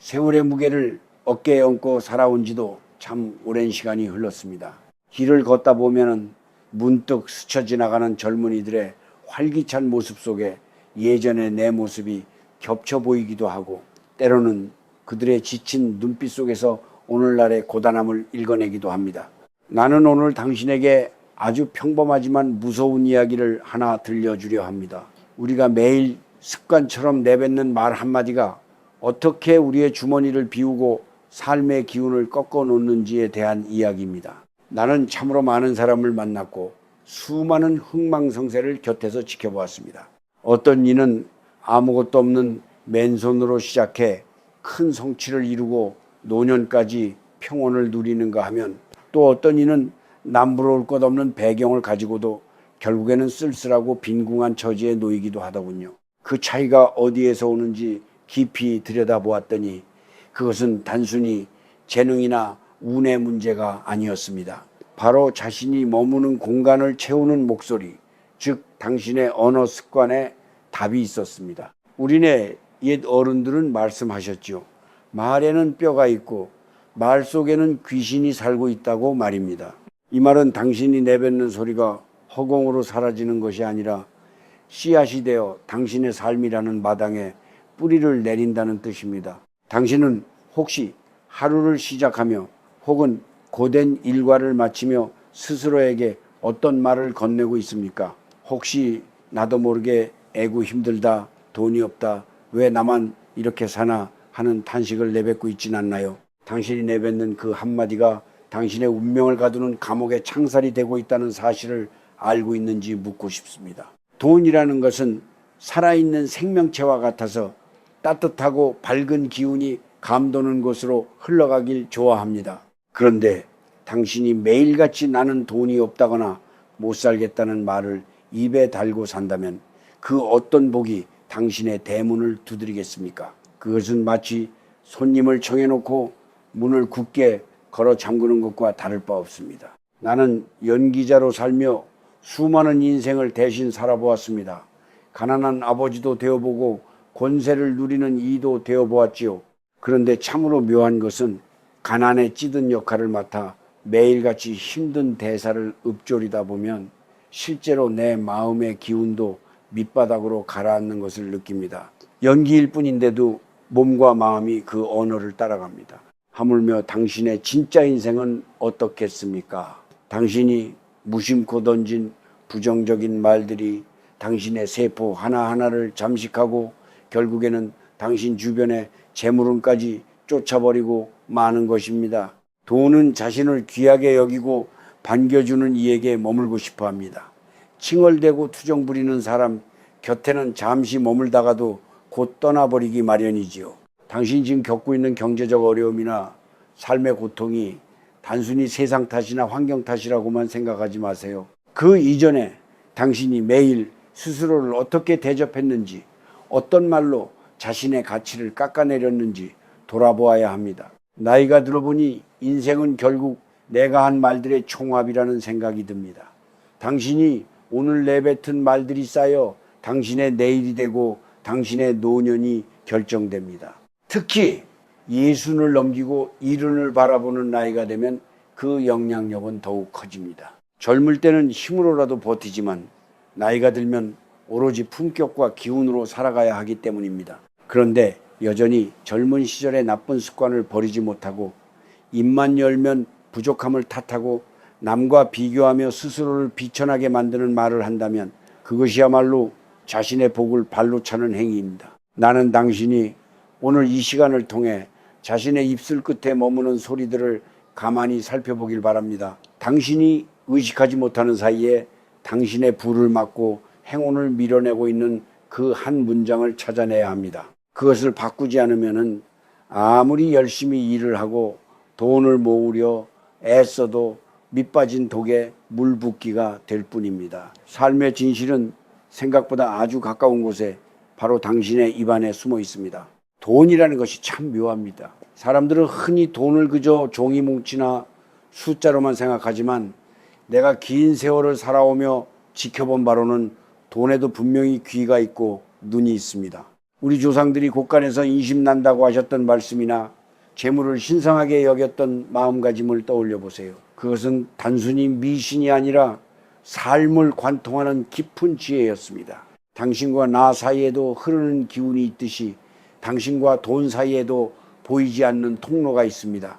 세월의 무게를 어깨에 얹고 살아온 지도 참 오랜 시간이 흘렀습니다. 길을 걷다 보면은 문득 스쳐 지나가는 젊은이들의 활기찬 모습 속에 예전의 내 모습이 겹쳐 보이기도 하고, 때로는 그들의 지친 눈빛 속에서 오늘날의 고단함을 읽어내기도 합니다. 나는 오늘 당신에게 아주 평범하지만 무서운 이야기를 하나 들려주려 합니다. 우리가 매일 습관처럼 내뱉는 말 한마디가 어떻게 우리의 주머니를 비우고 삶의 기운을 꺾어 놓는지에 대한 이야기입니다. 나는 참으로 많은 사람을 만났고 수많은 흥망성쇠를 곁에서 지켜보았습니다. 어떤 이는 아무것도 없는 맨손으로 시작해 큰 성취를 이루고 노년까지 평온을 누리는가 하면, 또 어떤 이는 남부러울 것 없는 배경을 가지고도 결국에는 쓸쓸하고 빈궁한 처지에 놓이기도 하더군요. 그 차이가 어디에서 오는지 깊이 들여다보았더니 그것은 단순히 재능이나 운의 문제가 아니었습니다. 바로 자신이 머무는 공간을 채우는 목소리, 즉 당신의 언어 습관에 답이 있었습니다. 우리네 옛 어른들은 말씀하셨죠. 말에는 뼈가 있고 말 속에는 귀신이 살고 있다고 말입니다. 이 말은 당신이 내뱉는 소리가 허공으로 사라지는 것이 아니라 씨앗이 되어 당신의 삶이라는 마당에 뿌리를 내린다는 뜻입니다. 당신은 혹시 하루를 시작하며 혹은 고된 일과를 마치며 스스로에게 어떤 말을 건네고 있습니까? 혹시 나도 모르게 에구 힘들다, 돈이 없다, 왜 나만 이렇게 사나 하는 탄식을 내뱉고 있진 않나요? 당신이 내뱉는 그 한마디가 당신의 운명을 가두는 감옥의 창살이 되고 있다는 사실을 알고 있는지 묻고 싶습니다. 돈이라는 것은 살아있는 생명체와 같아서 따뜻하고 밝은 기운이 감도는 곳으로 흘러가길 좋아합니다. 그런데 당신이 매일같이 나는 돈이 없다거나 못 살겠다는 말을 입에 달고 산다면 그 어떤 복이 당신의 대문을 두드리겠습니까? 그것은 마치 손님을 청해놓고 문을 굳게 걸어 잠그는 것과 다를 바 없습니다. 나는 연기자로 살며 수많은 인생을 대신 살아보았습니다. 가난한 아버지도 되어보고 권세를 누리는 이도 되어보았지요. 그런데 참으로 묘한 것은 가난에 찌든 역할을 맡아 매일같이 힘든 대사를 읊조리다 보면 실제로 내 마음의 기운도 밑바닥으로 가라앉는 것을 느낍니다. 연기일 뿐인데도 몸과 마음이 그 언어를 따라갑니다. 하물며 당신의 진짜 인생은 어떻겠습니까? 당신이 무심코 던진 부정적인 말들이 당신의 세포 하나하나를 잠식하고 결국에는 당신 주변의 재물운까지 쫓아버리고 마는 것입니다. 돈은 자신을 귀하게 여기고 반겨주는 이에게 머물고 싶어 합니다. 칭얼대고 투정 부리는 사람 곁에는 잠시 머물다가도 곧 떠나버리기 마련이지요. 당신이 지금 겪고 있는 경제적 어려움이나 삶의 고통이 단순히 세상 탓이나 환경 탓이라고만 생각하지 마세요. 그 이전에 당신이 매일 스스로를 어떻게 대접했는지, 어떤 말로 자신의 가치를 깎아내렸는지 돌아보아야 합니다. 나이가 들어보니 인생은 결국 내가 한 말들의 총합이라는 생각이 듭니다. 당신이 오늘 내뱉은 말들이 쌓여 당신의 내일이 되고 당신의 노년이 결정됩니다. 특히 예순을 넘기고 이른을 바라보는 나이가 되면 그 영향력은 더욱 커집니다. 젊을 때는 힘으로라도 버티지만 나이가 들면 오로지 품격과 기운으로 살아가야 하기 때문입니다. 그런데 여전히 젊은 시절의 나쁜 습관을 버리지 못하고 입만 열면 부족함을 탓하고 남과 비교하며 스스로를 비천하게 만드는 말을 한다면 그것이야말로 자신의 복을 발로 차는 행위입니다. 나는 당신이 오늘 이 시간을 통해 자신의 입술 끝에 머무는 소리들을 가만히 살펴보길 바랍니다. 당신이 의식하지 못하는 사이에 당신의 불을 막고 행운을 밀어내고 있는 그 한 문장을 찾아내야 합니다. 그것을 바꾸지 않으면 아무리 열심히 일을 하고 돈을 모으려 애써도 밑빠진 독에 물 붓기가 될 뿐입니다. 삶의 진실은 생각보다 아주 가까운 곳에 바로 당신의 입안에 숨어 있습니다. 돈이라는 것이 참 묘합니다. 사람들은 흔히 돈을 그저 종이 뭉치나 숫자로만 생각하지만 내가 긴 세월을 살아오며 지켜본 바로는 돈에도 분명히 귀가 있고 눈이 있습니다. 우리 조상들이 곳간에서 인심난다고 하셨던 말씀이나 재물을 신성하게 여겼던 마음가짐을 떠올려 보세요. 그것은 단순히 미신이 아니라 삶을 관통하는 깊은 지혜였습니다. 당신과 나 사이에도 흐르는 기운이 있듯이 당신과 돈 사이에도 보이지 않는 통로가 있습니다.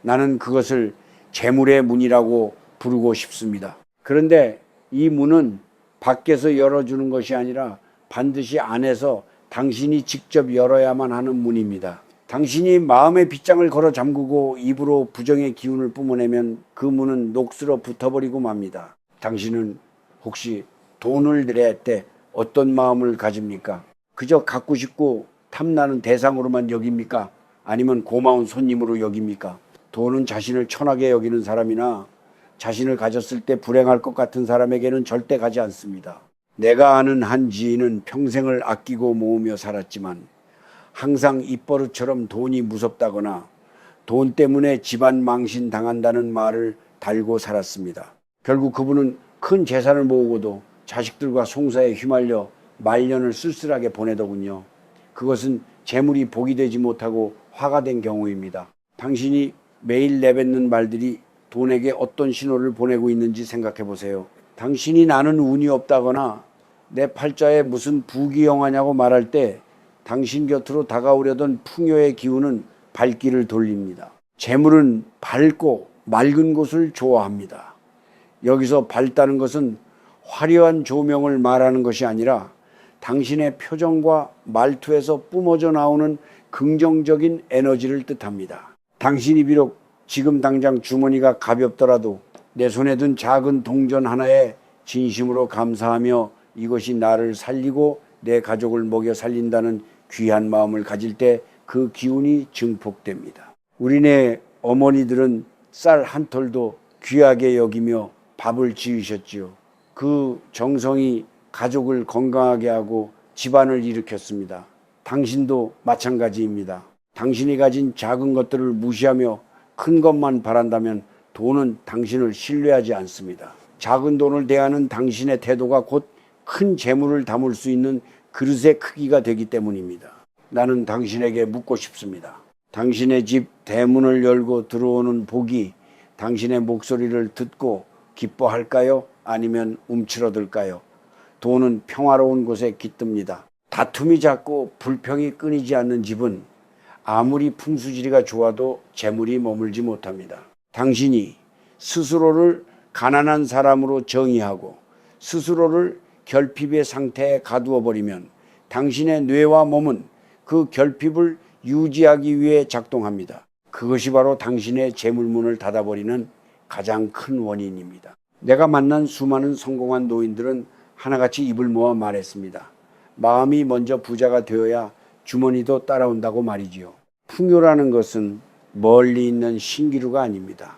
나는 그것을 재물의 문이라고 부르고 싶습니다. 그런데 이 문은 밖에서 열어주는 것이 아니라 반드시 안에서 당신이 직접 열어야만 하는 문입니다. 당신이 마음의 빗장을 걸어 잠그고 입으로 부정의 기운을 뿜어내면 그 문은 녹슬어 붙어버리고 맙니다. 당신은 혹시 돈을 드릴 때 어떤 마음을 가집니까? 그저 갖고 싶고 탐나는 대상으로만 여깁니까? 아니면 고마운 손님으로 여깁니까? 돈은 자신을 천하게 여기는 사람이나 자신을 가졌을 때 불행할 것 같은 사람에게는 절대 가지 않습니다. 내가 아는 한 지인은 평생을 아끼고 모으며 살았지만 항상 입버릇처럼 돈이 무섭다거나 돈 때문에 집안 망신 당한다는 말을 달고 살았습니다. 결국 그분은 큰 재산을 모으고도 자식들과 송사에 휘말려 말년을 쓸쓸하게 보내더군요. 그것은 재물이 복이 되지 못하고 화가 된 경우입니다. 당신이 매일 내뱉는 말들이 돈에게 어떤 신호를 보내고 있는지 생각해 보세요. 당신이 나는 운이 없다거나 내 팔자에 무슨 부귀영화냐고 말할 때 당신 곁으로 다가오려던 풍요의 기운은 발길을 돌립니다. 재물은 밝고 맑은 곳을 좋아합니다. 여기서 밝다는 것은 화려한 조명을 말하는 것이 아니라 당신의 표정과 말투에서 뿜어져 나오는 긍정적인 에너지를 뜻합니다. 당신이 비록 지금 당장 주머니가 가볍더라도 내 손에 든 작은 동전 하나에 진심으로 감사하며 이것이 나를 살리고 내 가족을 먹여 살린다는 귀한 마음을 가질 때 그 기운이 증폭됩니다. 우리네 어머니들은 쌀 한 톨도 귀하게 여기며 밥을 지으셨지요. 그 정성이 가족을 건강하게 하고 집안을 일으켰습니다. 당신도 마찬가지입니다. 당신이 가진 작은 것들을 무시하며 큰 것만 바란다면 돈은 당신을 신뢰하지 않습니다. 작은 돈을 대하는 당신의 태도가 곧 큰 재물을 담을 수 있는 그릇의 크기가 되기 때문입니다. 나는 당신에게 묻고 싶습니다. 당신의 집 대문을 열고 들어오는 복이 당신의 목소리를 듣고 기뻐할까요? 아니면 움츠러들까요? 돈은 평화로운 곳에 깃듭니다. 다툼이 잦고 불평이 끊이지 않는 집은 아무리 풍수지리가 좋아도 재물이 머물지 못합니다. 당신이 스스로를 가난한 사람으로 정의하고 스스로를 결핍의 상태에 가두어 버리면 당신의 뇌와 몸은 그 결핍을 유지하기 위해 작동합니다. 그것이 바로 당신의 재물문을 닫아버리는 가장 큰 원인입니다. 내가 만난 수많은 성공한 노인들은 하나같이 입을 모아 말했습니다. 마음이 먼저 부자가 되어야 주머니도 따라온다고 말이지요. 풍요라는 것은 멀리 있는 신기루가 아닙니다.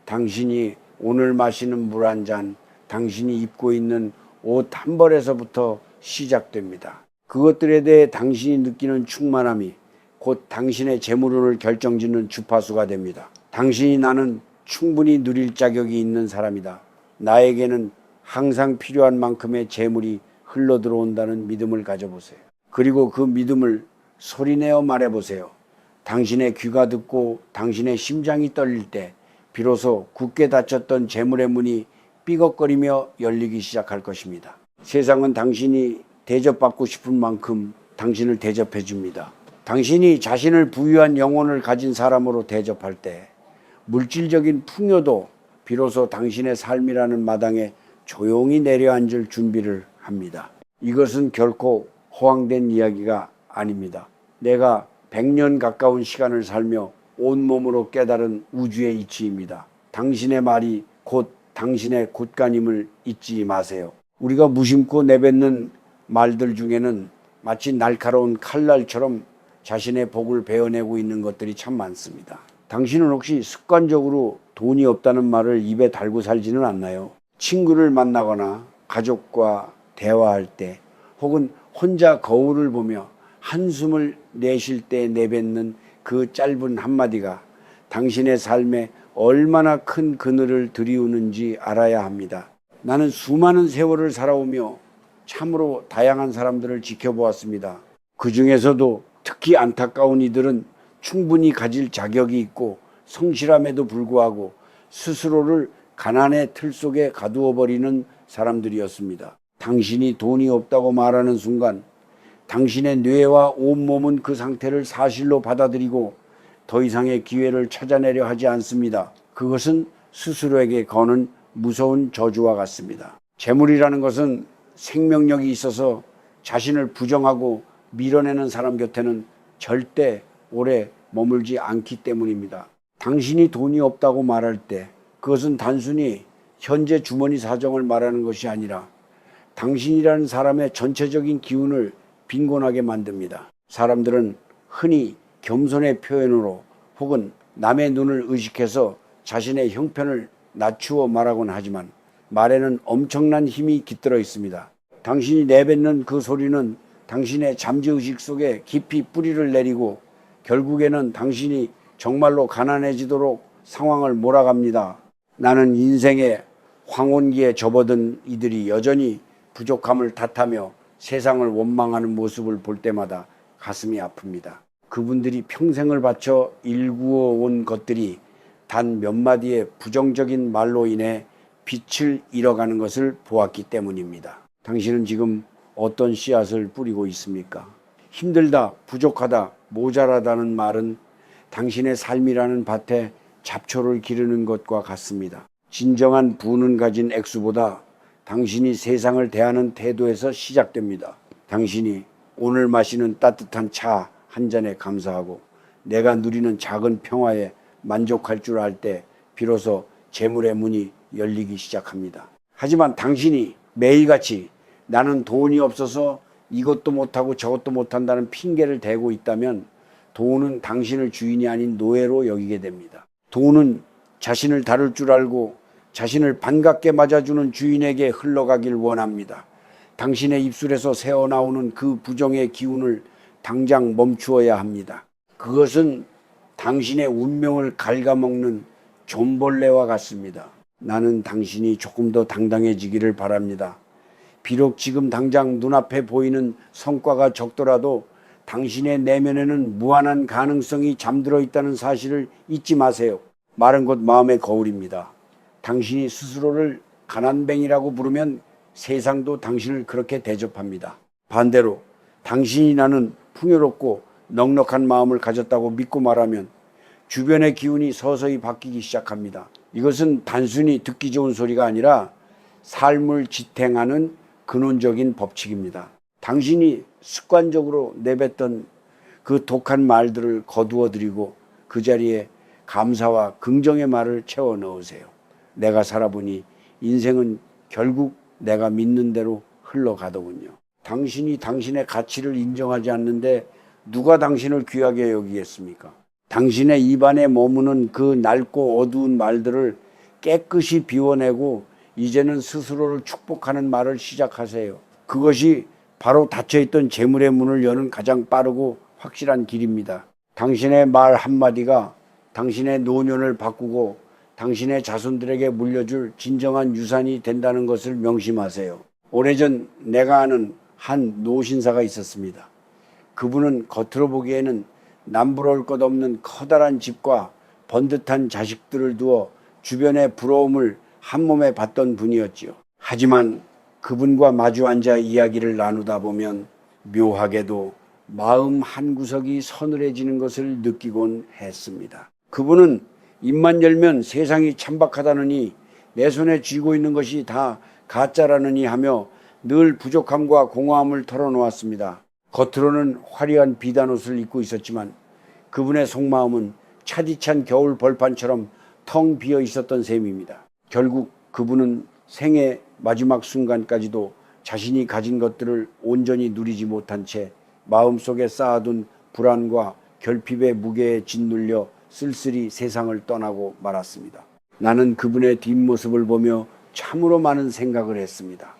당신이 오늘 마시는 물 한 잔, 당신이 입고 있는 옷 한 벌에서부터 시작됩니다. 그것들에 대해 당신이 느끼는 충만함이 곧 당신의 재물운을 결정짓는 주파수가 됩니다. 당신이 나는 충분히 누릴 자격이 있는 사람이다. 나에게는 항상 필요한 만큼의 재물이 흘러들어온다는 믿음을 가져보세요. 그리고 그 믿음을 소리내어 말해보세요. 당신의 귀가 듣고 당신의 심장이 떨릴 때 비로소 굳게 닫혔던 재물의 문이 삐걱거리며 열리기 시작할 것입니다. 세상은 당신이 대접받고 싶은 만큼 당신을 대접해 줍니다. 당신이 자신을 부유한 영혼을 가진 사람으로 대접할 때 물질적인 풍요도 비로소 당신의 삶이라는 마당에 조용히 내려앉을 준비를 합니다. 이것은 결코 허황된 이야기가 아닙니다. 내가 100년 가까운 시간을 살며 온몸으로 깨달은 우주의 이치입니다. 당신의 말이 곧 당신의 곳간임을 잊지 마세요. 우리가 무심코 내뱉는 말들 중에는 마치 날카로운 칼날처럼 자신의 복을 베어내고 있는 것들이 참 많습니다. 당신은 혹시 습관적으로 돈이 없다는 말을 입에 달고 살지는 않나요? 친구를 만나거나 가족과 대화할 때 혹은 혼자 거울을 보며 한숨을 내쉴 때 내뱉는 그 짧은 한마디가 당신의 삶에 얼마나 큰 그늘을 들이우는지 알아야 합니다. 나는 수많은 세월을 살아오며 참으로 다양한 사람들을 지켜보았습니다. 그 중에서도 특히 안타까운 이들은 충분히 가질 자격이 있고 성실함에도 불구하고 스스로를 가난의 틀 속에 가두어 버리는 사람들이었습니다. 당신이 돈이 없다고 말하는 순간 당신의 뇌와 온몸은 그 상태를 사실로 받아들이고 더 이상의 기회를 찾아내려 하지 않습니다. 그것은 스스로에게 거는 무서운 저주와 같습니다. 재물이라는 것은 생명력이 있어서 자신을 부정하고 밀어내는 사람 곁에는 절대 오래 머물지 않기 때문입니다. 당신이 돈이 없다고 말할 때 그것은 단순히 현재 주머니 사정을 말하는 것이 아니라 당신이라는 사람의 전체적인 기운을 빈곤하게 만듭니다. 사람들은 흔히 겸손의 표현으로 혹은 남의 눈을 의식해서 자신의 형편을 낮추어 말하곤 하지만 말에는 엄청난 힘이 깃들어 있습니다. 당신이 내뱉는 그 소리는 당신의 잠재의식 속에 깊이 뿌리를 내리고 결국에는 당신이 정말로 가난해지도록 상황을 몰아갑니다. 나는 인생의 황혼기에 접어든 이들이 여전히 부족함을 탓하며 세상을 원망하는 모습을 볼 때마다 가슴이 아픕니다. 그분들이 평생을 바쳐 일구어 온 것들이 단 몇 마디의 부정적인 말로 인해 빛을 잃어가는 것을 보았기 때문입니다. 당신은 지금 어떤 씨앗을 뿌리고 있습니까? 힘들다, 부족하다, 모자라다는 말은 당신의 삶이라는 밭에 잡초를 기르는 것과 같습니다. 진정한 부는 가진 액수보다 당신이 세상을 대하는 태도에서 시작됩니다. 당신이 오늘 마시는 따뜻한 차 한 잔에 감사하고 내가 누리는 작은 평화에 만족할 줄 알 때 비로소 재물의 문이 열리기 시작합니다. 하지만 당신이 매일같이 나는 돈이 없어서 이것도 못하고 저것도 못한다는 핑계를 대고 있다면 돈은 당신을 주인이 아닌 노예로 여기게 됩니다. 돈은 자신을 다룰 줄 알고 자신을 반갑게 맞아주는 주인에게 흘러가길 원합니다. 당신의 입술에서 새어나오는 그 부정의 기운을 당장 멈추어야 합니다. 그것은 당신의 운명을 갉아먹는 존벌레와 같습니다. 나는 당신이 조금 더 당당해지기를 바랍니다. 비록 지금 당장 눈앞에 보이는 성과가 적더라도 당신의 내면에는 무한한 가능성이 잠들어 있다는 사실을 잊지 마세요. 말은 곧 마음의 거울입니다. 당신이 스스로를 가난뱅이라고 부르면 세상도 당신을 그렇게 대접합니다. 반대로 당신이 나는 풍요롭고 넉넉한 마음을 가졌다고 믿고 말하면 주변의 기운이 서서히 바뀌기 시작합니다. 이것은 단순히 듣기 좋은 소리가 아니라 삶을 지탱하는 근원적인 법칙입니다. 당신이 습관적으로 내뱉던 그 독한 말들을 거두어드리고 그 자리에 감사와 긍정의 말을 채워 넣으세요. 내가 살아보니 인생은 결국 내가 믿는 대로 흘러가더군요. 당신이 당신의 가치를 인정하지 않는데 누가 당신을 귀하게 여기겠습니까? 당신의 입안에 머무는 그 낡고 어두운 말들을 깨끗이 비워내고 이제는 스스로를 축복하는 말을 시작하세요. 그것이 바로 닫혀있던 재물의 문을 여는 가장 빠르고 확실한 길입니다. 당신의 말 한마디가 당신의 노년을 바꾸고 당신의 자손들에게 물려줄 진정한 유산이 된다는 것을 명심하세요. 오래전 내가 아는 한 노신사가 있었습니다. 그분은 겉으로 보기에는 남부러울 것 없는 커다란 집과 번듯한 자식들을 두어 주변의 부러움을 한몸에 받던 분이었지요. 하지만 그분과 마주 앉아 이야기를 나누다 보면 묘하게도 마음 한구석이 서늘해지는 것을 느끼곤 했습니다. 그분은 입만 열면 세상이 천박하다느니 내 손에 쥐고 있는 것이 다 가짜라느니 하며 늘 부족함과 공허함을 털어놓았습니다. 겉으로는 화려한 비단옷을 입고 있었지만 그분의 속마음은 차디찬 겨울 벌판처럼 텅 비어 있었던 셈입니다. 결국 그분은 생의 마지막 순간까지도 자신이 가진 것들을 온전히 누리지 못한 채 마음속에 쌓아둔 불안과 결핍의 무게에 짓눌려 쓸쓸히 세상을 떠나고 말았습니다. 나는 그분의 뒷모습을 보며 참으로 많은 생각을 했습니다.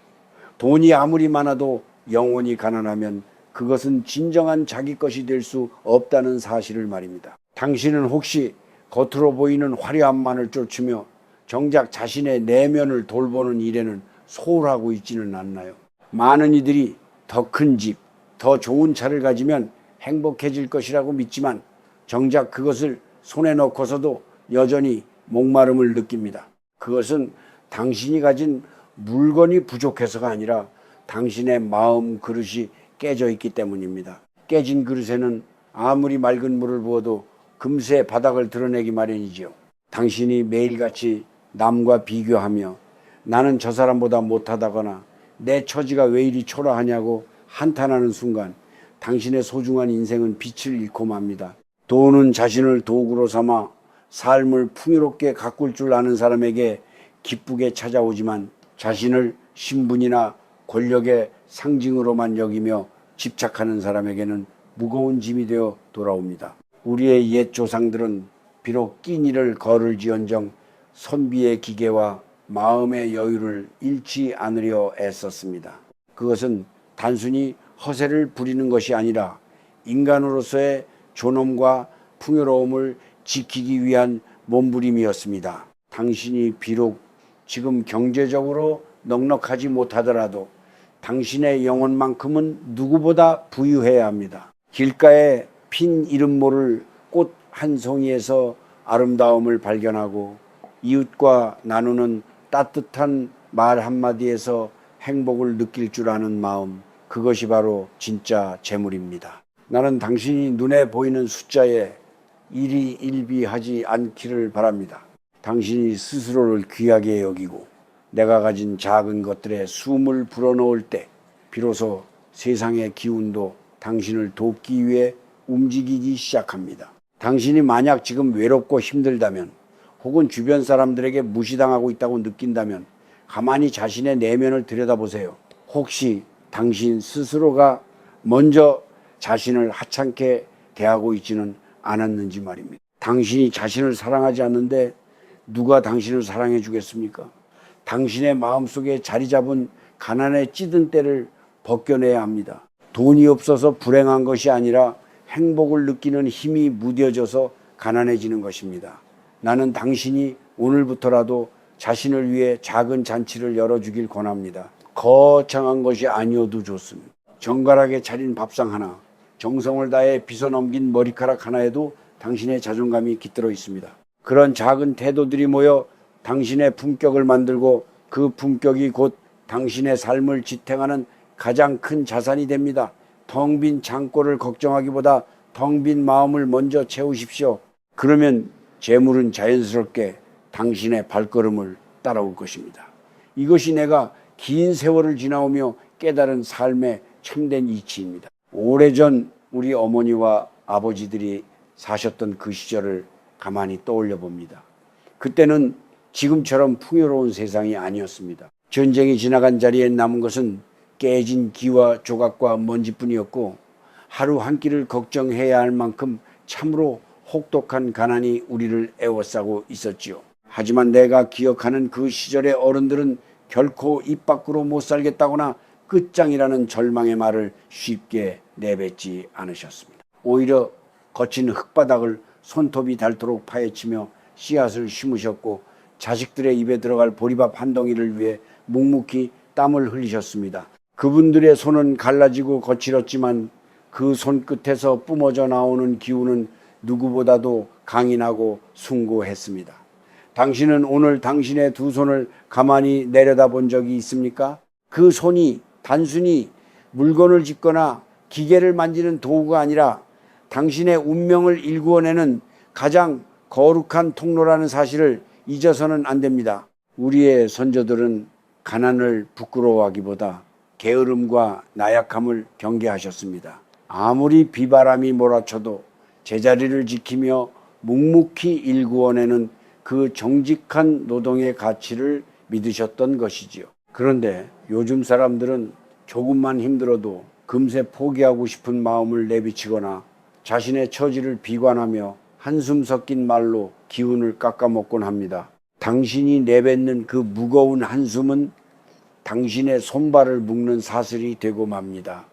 돈이 아무리 많아도 영원히 가난하면 그것은 진정한 자기 것이 될 수 없다는 사실을 말입니다. 당신은 혹시 겉으로 보이는 화려함만을 쫓으며 정작 자신의 내면을 돌보는 일에는 소홀하고 있지는 않나요? 많은 이들이 더 큰 집, 더 좋은 차를 가지면 행복해질 것이라고 믿지만 정작 그것을 손에 넣고서도 여전히 목마름을 느낍니다. 그것은 당신이 가진 물건이 부족해서가 아니라 당신의 마음 그릇이 깨져 있기 때문입니다. 깨진 그릇에는 아무리 맑은 물을 부어도 금세 바닥을 드러내기 마련이지요. 당신이 매일같이 남과 비교하며 나는 저 사람보다 못하다거나 내 처지가 왜 이리 초라하냐고 한탄하는 순간 당신의 소중한 인생은 빛을 잃고 맙니다. 돈은 자신을 도구로 삼아 삶을 풍요롭게 가꿀 줄 아는 사람에게 기쁘게 찾아오지만 자신을 신분이나 권력의 상징으로만 여기며 집착하는 사람에게는 무거운 짐이 되어 돌아옵니다. 우리의 옛 조상들은 비록 끼니를 거를지언정 선비의 기계와 마음의 여유를 잃지 않으려 애썼습니다. 그것은 단순히 허세를 부리는 것이 아니라 인간으로서의 존엄과 풍요로움을 지키기 위한 몸부림이었습니다. 당신이 비록 지금 경제적으로 넉넉하지 못하더라도 당신의 영혼만큼은 누구보다 부유해야 합니다. 길가에 핀 이름 모를 꽃 한 송이에서 아름다움을 발견하고 이웃과 나누는 따뜻한 말 한마디에서 행복을 느낄 줄 아는 마음, 그것이 바로 진짜 재물입니다. 나는 당신이 눈에 보이는 숫자에 일희일비하지 않기를 바랍니다. 당신이 스스로를 귀하게 여기고 내가 가진 작은 것들에 숨을 불어넣을 때 비로소 세상의 기운도 당신을 돕기 위해 움직이기 시작합니다. 당신이 만약 지금 외롭고 힘들다면 혹은 주변 사람들에게 무시당하고 있다고 느낀다면 가만히 자신의 내면을 들여다보세요. 혹시 당신 스스로가 먼저 자신을 하찮게 대하고 있지는 않았는지 말입니다. 당신이 자신을 사랑하지 않는데 누가 당신을 사랑해 주겠습니까? 당신의 마음속에 자리 잡은 가난에 찌든 때를 벗겨내야 합니다. 돈이 없어서 불행한 것이 아니라 행복을 느끼는 힘이 무뎌져서 가난해지는 것입니다. 나는 당신이 오늘부터라도 자신을 위해 작은 잔치를 열어주길 권합니다. 거창한 것이 아니어도 좋습니다. 정갈하게 차린 밥상 하나, 정성을 다해 빗어 넘긴 머리카락 하나에도 당신의 자존감이 깃들어 있습니다. 그런 작은 태도들이 모여 당신의 품격을 만들고 그 품격이 곧 당신의 삶을 지탱하는 가장 큰 자산이 됩니다. 텅 빈 창고를 걱정하기보다 텅 빈 마음을 먼저 채우십시오. 그러면 재물은 자연스럽게 당신의 발걸음을 따라올 것입니다. 이것이 내가 긴 세월을 지나오며 깨달은 삶의 참된 이치입니다. 오래전 우리 어머니와 아버지들이 사셨던 그 시절을 가만히 떠올려 봅니다. 그때는 지금처럼 풍요로운 세상이 아니었습니다. 전쟁이 지나간 자리에 남은 것은 깨진 기와 조각과 먼지뿐이었고 하루 한 끼를 걱정해야 할 만큼 참으로 혹독한 가난이 우리를 에워싸고 있었지요. 하지만 내가 기억하는 그 시절의 어른들은 결코 입 밖으로 못 살겠다거나 끝장이라는 절망의 말을 쉽게 내뱉지 않으셨습니다. 오히려 거친 흙바닥을 손톱이 닳도록 파헤치며 씨앗을 심으셨고 자식들의 입에 들어갈 보리밥 한 덩이를 위해 묵묵히 땀을 흘리셨습니다. 그분들의 손은 갈라지고 거칠었지만 그 손끝에서 뿜어져 나오는 기운은 누구보다도 강인하고 숭고했습니다. 당신은 오늘 당신의 두 손을 가만히 내려다본 적이 있습니까? 그 손이 단순히 물건을 짚거나 기계를 만지는 도구가 아니라 당신의 운명을 일구어내는 가장 거룩한 통로라는 사실을 잊어서는 안 됩니다. 우리의 선조들은 가난을 부끄러워하기보다 게으름과 나약함을 경계하셨습니다. 아무리 비바람이 몰아쳐도 제자리를 지키며 묵묵히 일구어내는 그 정직한 노동의 가치를 믿으셨던 것이지요. 그런데 요즘 사람들은 조금만 힘들어도 금세 포기하고 싶은 마음을 내비치거나 자신의 처지를 비관하며 한숨 섞인 말로 기운을 깎아먹곤 합니다. 당신이 내뱉는 그 무거운 한숨은 당신의 손발을 묶는 사슬이 되고 맙니다.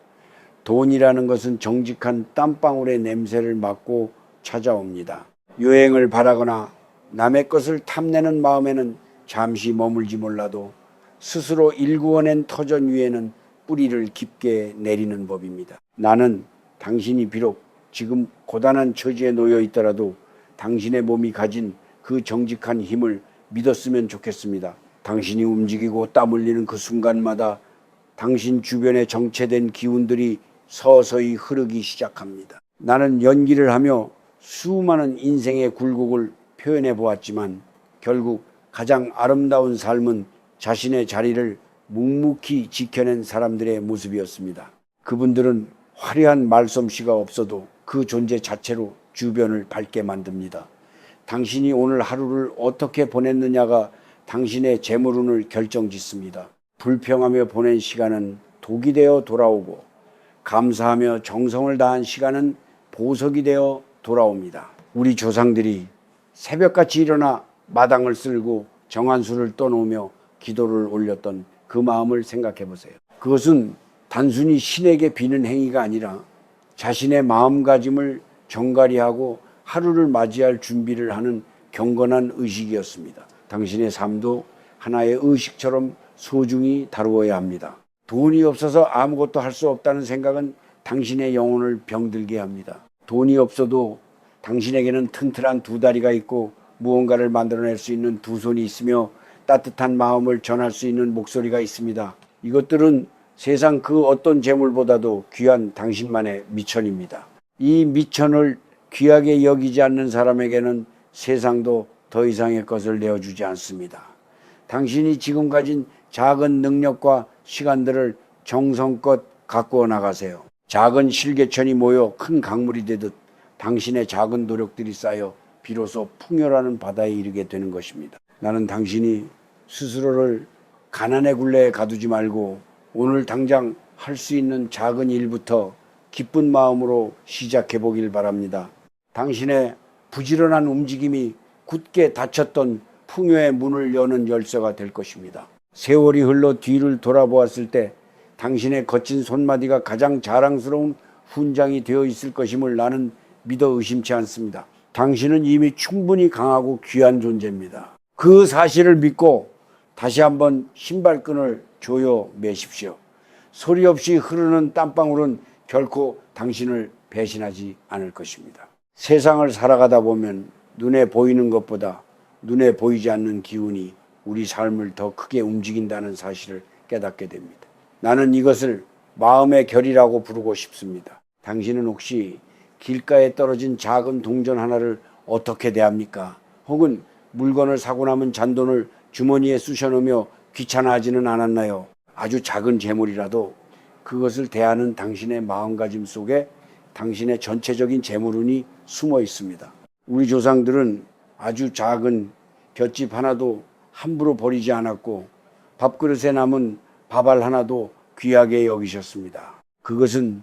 돈이라는 것은 정직한 땀방울의 냄새를 맡고 찾아옵니다. 유행을 바라거나 남의 것을 탐내는 마음에는 잠시 머물지 몰라도 스스로 일구어낸 터전 위에는 뿌리를 깊게 내리는 법입니다. 나는 당신이 비록 지금 고단한 처지에 놓여 있더라도 당신의 몸이 가진 그 정직한 힘을 믿었으면 좋겠습니다. 당신이 움직이고 땀 흘리는 그 순간마다 당신 주변에 정체된 기운들이 서서히 흐르기 시작합니다. 나는 연기를 하며 수많은 인생의 굴곡을 표현해 보았지만 결국 가장 아름다운 삶은 자신의 자리를 묵묵히 지켜낸 사람들의 모습이었습니다. 그분들은 화려한 말솜씨가 없어도 그 존재 자체로 주변을 밝게 만듭니다. 당신이 오늘 하루를 어떻게 보냈느냐가 당신의 재물운을 결정짓습니다. 불평하며 보낸 시간은 독이 되어 돌아오고 감사하며 정성을 다한 시간은 보석이 되어 돌아옵니다. 우리 조상들이 새벽같이 일어나 마당을 쓸고 정한수를 떠놓으며 기도를 올렸던 그 마음을 생각해 보세요. 그것은 단순히 신에게 비는 행위가 아니라 자신의 마음가짐을 정갈히하고 하루를 맞이할 준비를 하는 경건한 의식이었습니다. 당신의 삶도 하나의 의식처럼 소중히 다루어야 합니다. 돈이 없어서 아무것도 할 수 없다는 생각은 당신의 영혼을 병들게 합니다. 돈이 없어도 당신에게는 튼튼한 두 다리가 있고 무언가를 만들어낼 수 있는 두 손이 있으며 따뜻한 마음을 전할 수 있는 목소리가 있습니다. 이것들은 세상 그 어떤 재물보다도 귀한 당신만의 미천입니다. 이 미천을 귀하게 여기지 않는 사람에게는 세상도 더 이상의 것을 내어주지 않습니다. 당신이 지금 가진 작은 능력과 시간들을 정성껏 가꾸어 나가세요. 작은 실개천이 모여 큰 강물이 되듯 당신의 작은 노력들이 쌓여 비로소 풍요라는 바다에 이르게 되는 것입니다. 나는 당신이 스스로를 가난의 굴레에 가두지 말고 오늘 당장 할 수 있는 작은 일부터 기쁜 마음으로 시작해 보길 바랍니다. 당신의 부지런한 움직임이 굳게 닫혔던 풍요의 문을 여는 열쇠가 될 것입니다. 세월이 흘러 뒤를 돌아보았을 때 당신의 거친 손마디가 가장 자랑스러운 훈장이 되어 있을 것임을 나는 믿어 의심치 않습니다. 당신은 이미 충분히 강하고 귀한 존재입니다. 그 사실을 믿고 다시 한번 신발끈을 조여 매십시오. 소리 없이 흐르는 땀방울은 결코 당신을 배신하지 않을 것입니다. 세상을 살아가다 보면 눈에 보이는 것보다 눈에 보이지 않는 기운이 우리 삶을 더 크게 움직인다는 사실을 깨닫게 됩니다. 나는 이것을 마음의 결이라고 부르고 싶습니다. 당신은 혹시 길가에 떨어진 작은 동전 하나를 어떻게 대합니까? 혹은 물건을 사고 남은 잔돈을 주머니에 쑤셔 넣으며 귀찮아하지는 않았나요? 아주 작은 재물이라도 그것을 대하는 당신의 마음가짐 속에 당신의 전체적인 재물운이 숨어 있습니다. 우리 조상들은 아주 작은 볏짚 하나도 함부로 버리지 않았고 밥그릇에 남은 밥알 하나도 귀하게 여기셨습니다. 그것은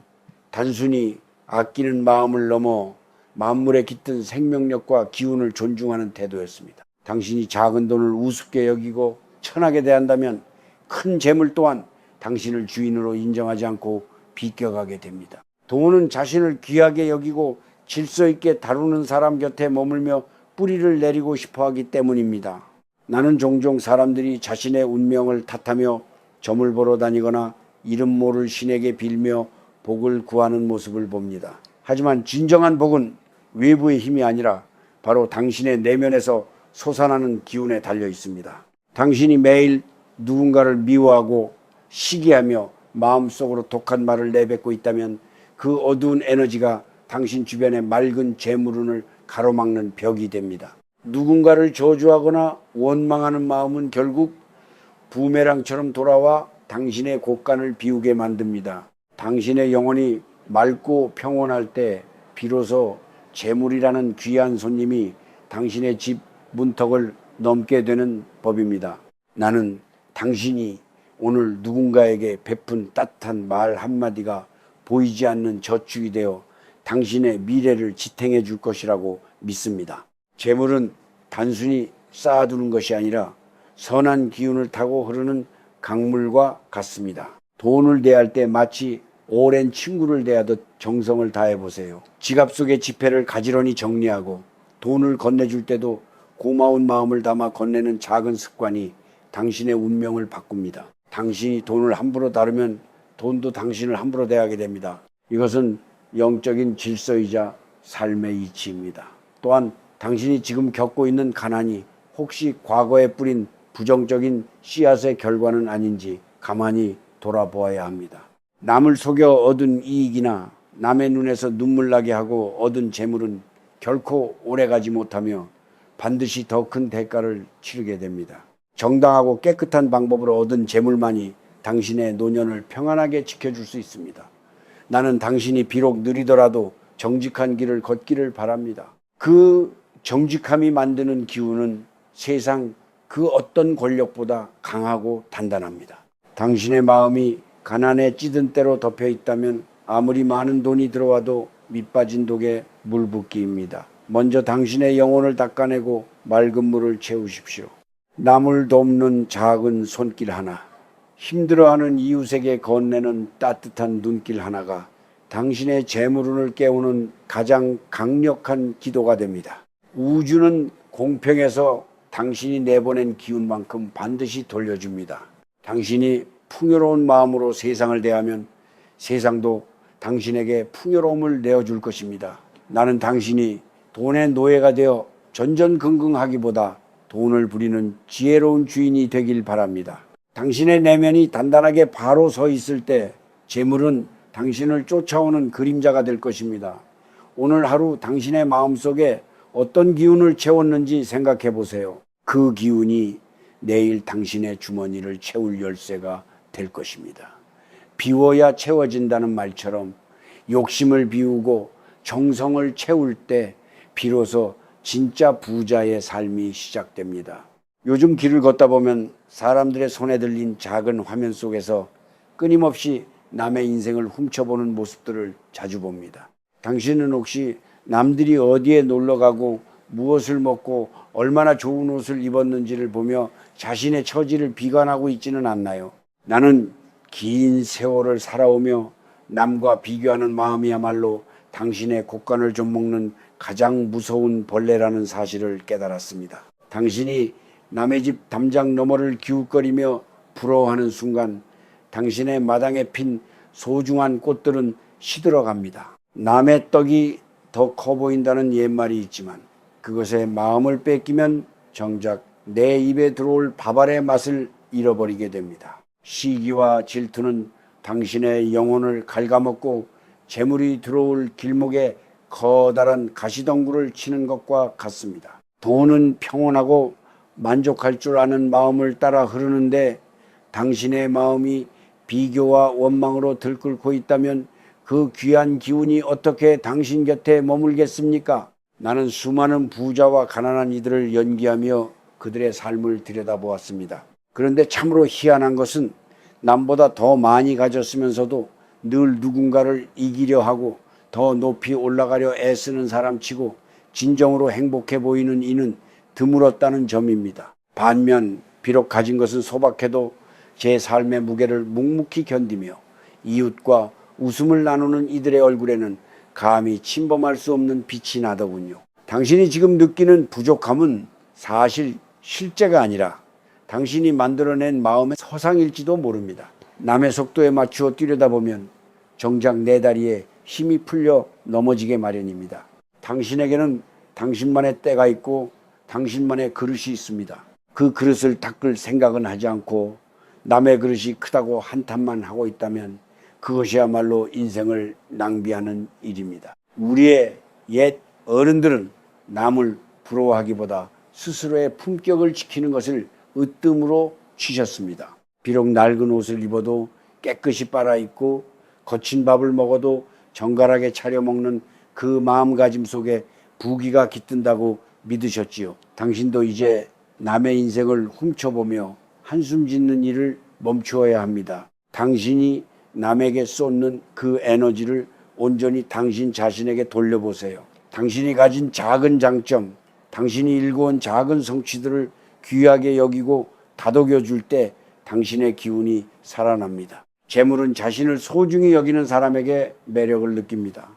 단순히 아끼는 마음을 넘어 만물에 깃든 생명력과 기운을 존중하는 태도였습니다. 당신이 작은 돈을 우습게 여기고 천하게 대한다면 큰 재물 또한 당신을 주인으로 인정하지 않고 비껴가게 됩니다. 돈은 자신을 귀하게 여기고 질서 있게 다루는 사람 곁에 머물며 뿌리를 내리고 싶어 하기 때문입니다. 나는 종종 사람들이 자신의 운명을 탓하며 점을 보러 다니거나 이름 모를 신에게 빌며 복을 구하는 모습을 봅니다. 하지만 진정한 복은 외부의 힘이 아니라 바로 당신의 내면에서 솟아나는 기운에 달려 있습니다. 당신이 매일 누군가를 미워하고 시기하며 마음속으로 독한 말을 내뱉고 있다면 그 어두운 에너지가 당신 주변의 맑은 재물운을 가로막는 벽이 됩니다. 누군가를 저주하거나 원망하는 마음은 결국 부메랑처럼 돌아와 당신의 곳간을 비우게 만듭니다. 당신의 영혼이 맑고 평온할 때 비로소 재물이라는 귀한 손님이 당신의 집 문턱을 넘게 되는 법입니다. 나는 당신이 오늘 누군가에게 베푼 따뜻한 말 한마디가 보이지 않는 저축이 되어 당신의 미래를 지탱해 줄 것이라고 믿습니다. 재물은 단순히 쌓아두는 것이 아니라 선한 기운을 타고 흐르는 강물과 같습니다. 돈을 대할 때 마치 오랜 친구를 대하듯 정성을 다해 보세요. 지갑 속의 지폐를 가지런히 정리하고 돈을 건네줄 때도 고마운 마음을 담아 건네는 작은 습관이 당신의 운명을 바꿉니다. 당신이 돈을 함부로 다루면 돈도 당신을 함부로 대하게 됩니다. 이것은 영적인 질서이자 삶의 이치입니다. 또한 당신이 지금 겪고 있는 가난이 혹시 과거에 뿌린 부정적인 씨앗의 결과는 아닌지 가만히 돌아보아야 합니다. 남을 속여 얻은 이익이나 남의 눈에서 눈물 나게 하고 얻은 재물은 결코 오래가지 못하며 반드시 더 큰 대가를 치르게 됩니다. 정당하고 깨끗한 방법으로 얻은 재물만이 당신의 노년을 평안하게 지켜줄 수 있습니다. 나는 당신이 비록 느리더라도 정직한 길을 걷기를 바랍니다. 그 정직함이 만드는 기운은 세상 그 어떤 권력보다 강하고 단단합니다. 당신의 마음이 가난에 찌든 때로 덮여 있다면 아무리 많은 돈이 들어와도 밑빠진 독에 물 붓기입니다. 먼저 당신의 영혼을 닦아내고 맑은 물을 채우십시오. 남을 돕는 작은 손길 하나, 힘들어하는 이웃에게 건네는 따뜻한 눈길 하나가 당신의 재물운을 깨우는 가장 강력한 기도가 됩니다. 우주는 공평해서 당신이 내보낸 기운만큼 반드시 돌려줍니다. 당신이 풍요로운 마음으로 세상을 대하면 세상도 당신에게 풍요로움을 내어줄 것입니다. 나는 당신이 돈의 노예가 되어 전전긍긍하기보다 돈을 부리는 지혜로운 주인이 되길 바랍니다. 당신의 내면이 단단하게 바로 서 있을 때 재물은 당신을 쫓아오는 그림자가 될 것입니다. 오늘 하루 당신의 마음속에 어떤 기운을 채웠는지 생각해 보세요. 그 기운이 내일 당신의 주머니를 채울 열쇠가 될 것입니다. 비워야 채워진다는 말처럼 욕심을 비우고 정성을 채울 때 비로소 진짜 부자의 삶이 시작됩니다. 요즘 길을 걷다 보면 사람들의 손에 들린 작은 화면 속에서 끊임없이 남의 인생을 훔쳐보는 모습들을 자주 봅니다. 당신은 혹시 남들이 어디에 놀러가고 무엇을 먹고 얼마나 좋은 옷을 입었는지를 보며 자신의 처지를 비관하고 있지는 않나요? 나는 긴 세월을 살아오며 남과 비교하는 마음이야말로 당신의 곡간을 좀 먹는 가장 무서운 벌레라는 사실을 깨달았습니다. 당신이 남의 집 담장 너머를 기웃거리며 부러워하는 순간 당신의 마당에 핀 소중한 꽃들은 시들어갑니다. 남의 떡이 더 커 보인다는 옛말이 있지만 그것에 마음을 뺏기면 정작 내 입에 들어올 밥알의 맛을 잃어버리게 됩니다. 시기와 질투는 당신의 영혼을 갉아먹고 재물이 들어올 길목에 커다란 가시덩굴을 치는 것과 같습니다. 돈은 평온하고 만족할 줄 아는 마음을 따라 흐르는데 당신의 마음이 비교와 원망으로 들끓고 있다면 그 귀한 기운이 어떻게 당신 곁에 머물겠습니까? 나는 수많은 부자와 가난한 이들을 연기하며 그들의 삶을 들여다보았습니다. 그런데 참으로 희한한 것은 남보다 더 많이 가졌으면서도 늘 누군가를 이기려 하고 더 높이 올라가려 애쓰는 사람치고 진정으로 행복해 보이는 이는 드물었다는 점입니다. 반면 비록 가진 것은 소박해도 제 삶의 무게를 묵묵히 견디며 이웃과 웃음을 나누는 이들의 얼굴에는 감히 침범할 수 없는 빛이 나더군요. 당신이 지금 느끼는 부족함은 사실 실제가 아니라 당신이 만들어낸 마음의 허상일지도 모릅니다. 남의 속도에 맞추어 뛰려다 보면 정작 내 다리에 힘이 풀려 넘어지게 마련입니다. 당신에게는 당신만의 때가 있고 당신만의 그릇이 있습니다. 그 그릇을 닦을 생각은 하지 않고 남의 그릇이 크다고 한탄만 하고 있다면 그것이야말로 인생을 낭비하는 일입니다. 우리의 옛 어른들은 남을 부러워하기보다 스스로의 품격을 지키는 것을 으뜸으로 치셨습니다. 비록 낡은 옷을 입어도 깨끗이 빨아입고 거친 밥을 먹어도 정갈하게 차려 먹는 그 마음가짐 속에 부귀가 깃든다고 믿으셨지요. 당신도 이제 남의 인생을 훔쳐보며 한숨 짓는 일을 멈추어야 합니다. 당신이 남에게 쏟는 그 에너지를 온전히 당신 자신에게 돌려보세요. 당신이 가진 작은 장점, 당신이 일궈온 작은 성취들을 귀하게 여기고 다독여 줄 때 당신의 기운이 살아납니다. 재물은 자신을 소중히 여기는 사람에게 매력을 느낍니다.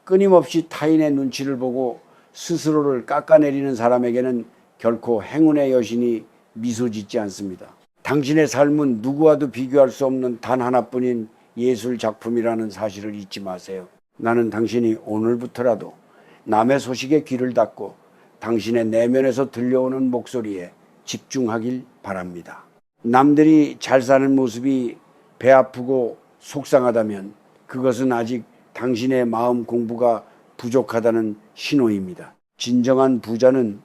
끊임없이 타인의 눈치를 보고 스스로를 깎아내리는 사람에게는 결코 행운의 여신이 미소 짓지 않습니다. 당신의 삶은 누구와도 비교할 수 없는 단 하나뿐인 예술 작품이라는 사실을 잊지 마세요. 나는 당신이 오늘부터라도 남의 소식에 귀를 닫고 당신의 내면에서 들려오는 목소리에 집중하길 바랍니다. 남들이 잘 사는 모습이 배 아프고 속상하다면 그것은 아직 당신의 마음 공부가 부족하다는 신호입니다. 진정한 부자는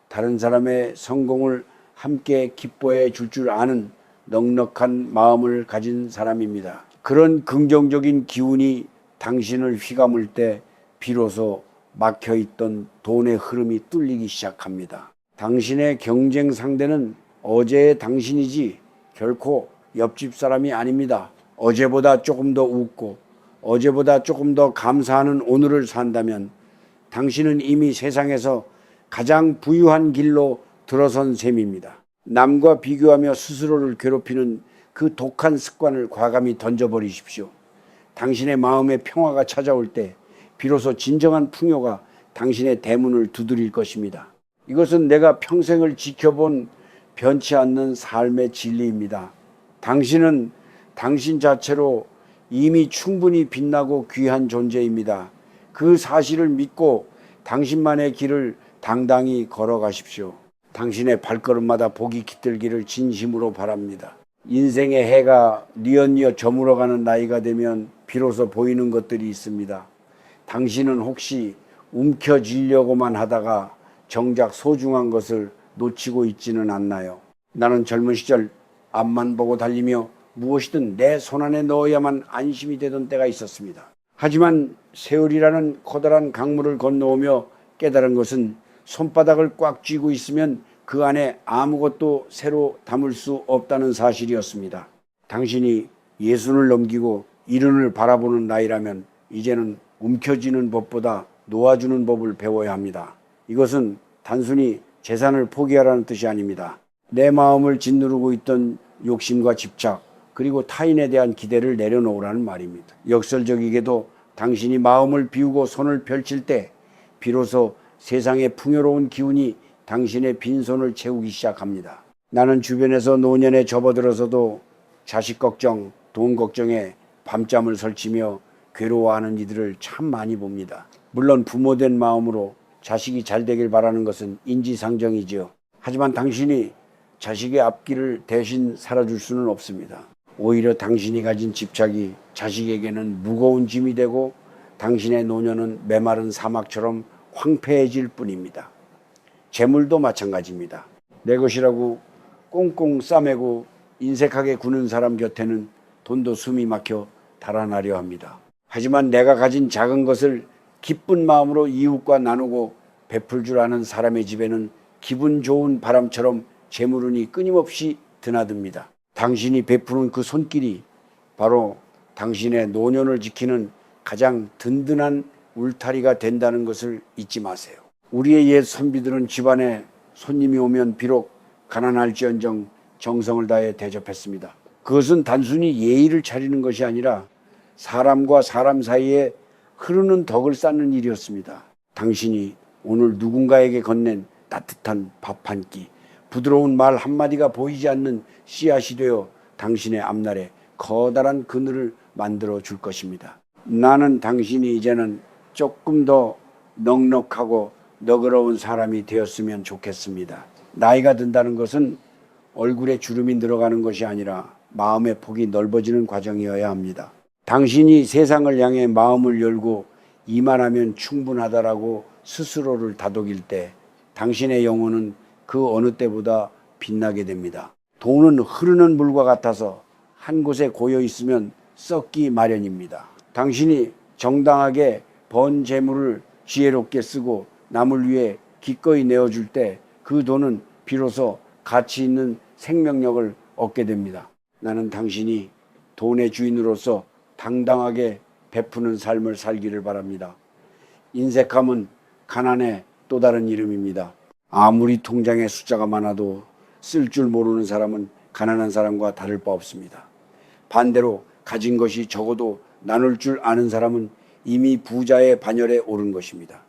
다른 사람의 성공을 함께 기뻐해 줄 아는 넉넉한 마음을 가진 사람입니다. 그런 긍정적인 기운이 당신을 휘감을 때 비로소 막혀있던 돈의 흐름이 뚫리기 시작합니다. 당신의 경쟁 상대는 어제의 당신이지 결코 옆집 사람이 아닙니다. 어제보다 조금 더 웃고 어제보다 조금 더 감사하는 오늘을 산다면 당신은 이미 세상에서 가장 부유한 길로 들어선 셈입니다. 남과 비교하며 스스로를 괴롭히는 그 독한 습관을 과감히 던져버리십시오. 당신의 마음에 평화가 찾아올 때 비로소 진정한 풍요가 당신의 대문을 두드릴 것입니다. 이것은 내가 평생을 지켜본 변치 않는 삶의 진리입니다. 당신은 당신 자체로 이미 충분히 빛나고 귀한 존재입니다. 그 사실을 믿고 당신만의 길을 당당히 걸어가십시오. 당신의 발걸음마다 복이 깃들기를 진심으로 바랍니다. 인생의 해가 뉘엿뉘엿 저물어가는 나이가 되면 비로소 보이는 것들이 있습니다. 당신은 혹시 움켜쥐려고만 하다가 정작 소중한 것을 놓치고 있지는 않나요? 나는 젊은 시절 앞만 보고 달리며 무엇이든 내 손안에 넣어야만 안심이 되던 때가 있었습니다. 하지만 세월이라는 커다란 강물을 건너오며 깨달은 것은 손바닥을 꽉 쥐고 있으면 그 안에 아무것도 새로 담을 수 없다는 사실이었습니다. 당신이 예순을 넘기고 이른을 바라보는 나이라면 이제는 움켜쥐는 법보다 놓아주는 법을 배워야 합니다. 이것은 단순히 재산을 포기하라는 뜻이 아닙니다. 내 마음을 짓누르고 있던 욕심과 집착, 그리고 타인에 대한 기대를 내려놓으라는 말입니다. 역설적이게도 당신이 마음을 비우고 손을 펼칠 때 비로소 세상의 풍요로운 기운이 당신의 빈손을 채우기 시작합니다. 나는 주변에서 노년에 접어들어서도 자식 걱정, 돈 걱정에 밤잠을 설치며 괴로워하는 이들을 참 많이 봅니다. 물론 부모된 마음으로 자식이 잘 되길 바라는 것은 인지상정이지요. 하지만 당신이 자식의 앞길을 대신 살아줄 수는 없습니다. 오히려 당신이 가진 집착이 자식에게는 무거운 짐이 되고 당신의 노년은 메마른 사막처럼 황폐해질 뿐입니다. 재물도 마찬가지입니다. 내 것이라고 꽁꽁 싸매고 인색하게 구는 사람 곁에는 돈도 숨이 막혀 달아나려 합니다. 하지만 내가 가진 작은 것을 기쁜 마음으로 이웃과 나누고 베풀 줄 아는 사람의 집에는 기분 좋은 바람처럼 재물운이 끊임없이 드나듭니다. 당신이 베푸는 그 손길이 바로 당신의 노년을 지키는 가장 든든한 울타리가 된다는 것을 잊지 마세요. 우리의 옛 선비들은 집안에 손님이 오면 비록 가난할지언정 정성을 다해 대접했습니다. 그것은 단순히 예의를 차리는 것이 아니라 사람과 사람 사이에 흐르는 덕을 쌓는 일이었습니다. 당신이 오늘 누군가에게 건넨 따뜻한 밥 한 끼, 부드러운 말 한마디가 보이지 않는 씨앗이 되어 당신의 앞날에 커다란 그늘을 만들어 줄 것입니다. 나는 당신이 이제는 조금 더 넉넉하고 너그러운 사람이 되었으면 좋겠습니다. 나이가 든다는 것은 얼굴에 주름이 늘어가는 것이 아니라 마음의 폭이 넓어지는 과정이어야 합니다. 당신이 세상을 향해 마음을 열고 이만하면 충분하다라고 스스로를 다독일 때 당신의 영혼은 그 어느 때보다 빛나게 됩니다. 돈은 흐르는 물과 같아서 한 곳에 고여 있으면 썩기 마련입니다. 당신이 정당하게 번 재물을 지혜롭게 쓰고 남을 위해 기꺼이 내어줄 때 그 돈은 비로소 가치 있는 생명력을 얻게 됩니다. 나는 당신이 돈의 주인으로서 당당하게 베푸는 삶을 살기를 바랍니다. 인색함은 가난의 또 다른 이름입니다. 아무리 통장에 숫자가 많아도 쓸 줄 모르는 사람은 가난한 사람과 다를 바 없습니다. 반대로 가진 것이 적어도 나눌 줄 아는 사람은 이미 부자의 반열에 오른 것입니다.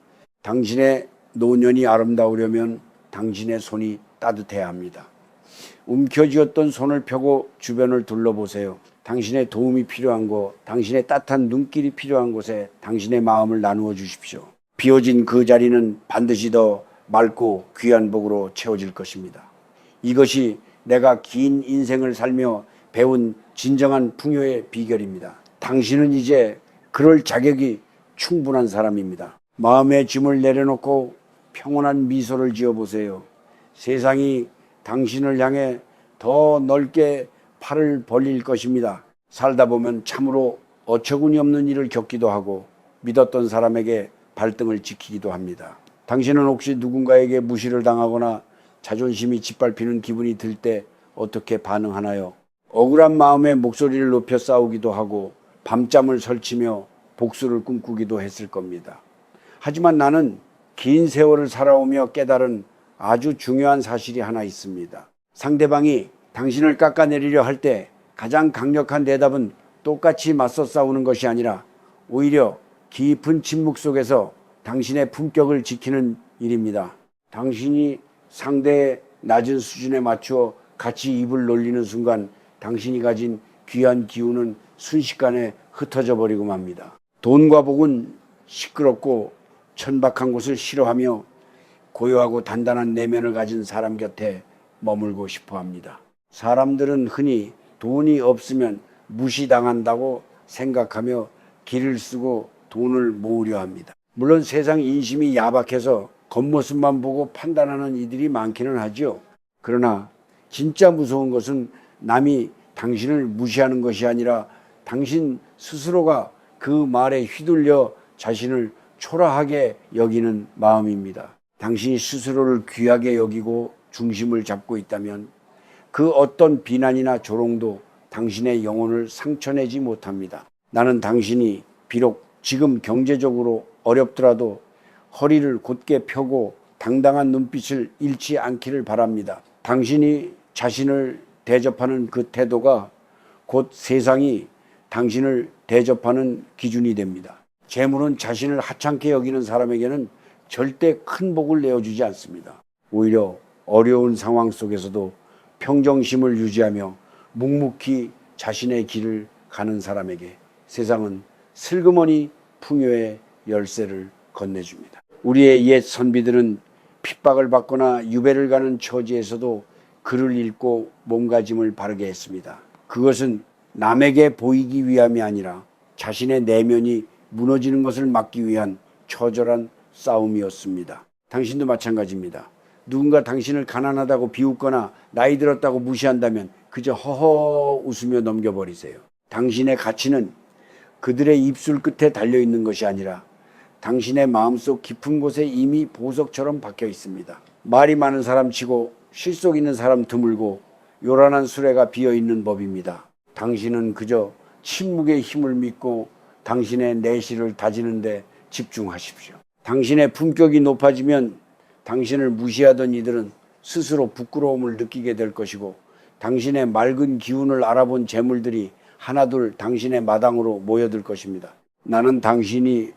당신의 노년이 아름다우려면 당신의 손이 따뜻해야 합니다. 움켜쥐었던 손을 펴고 주변을 둘러보세요. 당신의 도움이 필요한 곳, 당신의 따뜻한 눈길이 필요한 곳에 당신의 마음을 나누어 주십시오. 비워진 그 자리는 반드시 더 맑고 귀한 복으로 채워질 것입니다. 이것이 내가 긴 인생을 살며 배운 진정한 풍요의 비결입니다. 당신은 이제 그럴 자격이 충분한 사람입니다. 마음의 짐을 내려놓고 평온한 미소를 지어보세요. 세상이 당신을 향해 더 넓게 팔을 벌릴 것입니다. 살다 보면 참으로 어처구니 없는 일을 겪기도 하고 믿었던 사람에게 발등을 지키기도 합니다. 당신은 혹시 누군가에게 무시를 당하거나 자존심이 짓밟히는 기분이 들 때 어떻게 반응하나요? 억울한 마음에 목소리를 높여 싸우기도 하고 밤잠을 설치며 복수를 꿈꾸기도 했을 겁니다. 하지만 나는 긴 세월을 살아오며 깨달은 아주 중요한 사실이 하나 있습니다. 상대방이 당신을 깎아내리려 할 때 가장 강력한 대답은 똑같이 맞서 싸우는 것이 아니라 오히려 깊은 침묵 속에서 당신의 품격을 지키는 일입니다. 당신이 상대의 낮은 수준에 맞추어 같이 입을 놀리는 순간 당신이 가진 귀한 기운은 순식간에 흩어져 버리고 맙니다. 돈과 복은 시끄럽고 천박한 곳을 싫어하며 고요하고 단단한 내면을 가진 사람 곁에 머물고 싶어 합니다. 사람들은 흔히 돈이 없으면 무시당한다고 생각하며 길을 쓰고 돈을 모으려 합니다. 물론 세상 인심이 야박해서 겉모습만 보고 판단하는 이들이 많기는 하죠. 그러나 진짜 무서운 것은 남이 당신을 무시하는 것이 아니라 당신 스스로가 그 말에 휘둘려 자신을 초라하게 여기는 마음입니다. 당신이 스스로를 귀하게 여기고 중심을 잡고 있다면 그 어떤 비난이나 조롱도 당신의 영혼을 상처내지 못합니다. 나는 당신이 비록 지금 경제적으로 어렵더라도 허리를 곧게 펴고 당당한 눈빛을 잃지 않기를 바랍니다. 당신이 자신을 대접하는 그 태도가 곧 세상이 당신을 대접하는 기준이 됩니다. 재물은 자신을 하찮게 여기는 사람에게는 절대 큰 복을 내어주지 않습니다. 오히려 어려운 상황 속에서도 평정심을 유지하며 묵묵히 자신의 길을 가는 사람에게 세상은 슬그머니 풍요의 열쇠를 건네줍니다. 우리의 옛 선비들은 핍박을 받거나 유배를 가는 처지에서도 글을 읽고 몸가짐을 바르게 했습니다. 그것은 남에게 보이기 위함이 아니라 자신의 내면이 무너지는 것을 막기 위한 처절한 싸움이었습니다. 당신도 마찬가지입니다. 누군가 당신을 가난하다고 비웃거나 나이 들었다고 무시한다면 그저 허허 웃으며 넘겨버리세요. 당신의 가치는 그들의 입술 끝에 달려있는 것이 아니라 당신의 마음속 깊은 곳에 이미 보석처럼 박혀 있습니다. 말이 많은 사람 치고 실속 있는 사람 드물고 요란한 수레가 비어있는 법입니다. 당신은 그저 침묵의 힘을 믿고 당신의 내실을 다지는 데 집중하십시오. 당신의 품격이 높아지면 당신을 무시하던 이들은 스스로 부끄러움을 느끼게 될 것이고 당신의 맑은 기운을 알아본 재물들이 하나둘 당신의 마당으로 모여들 것입니다. 나는 당신이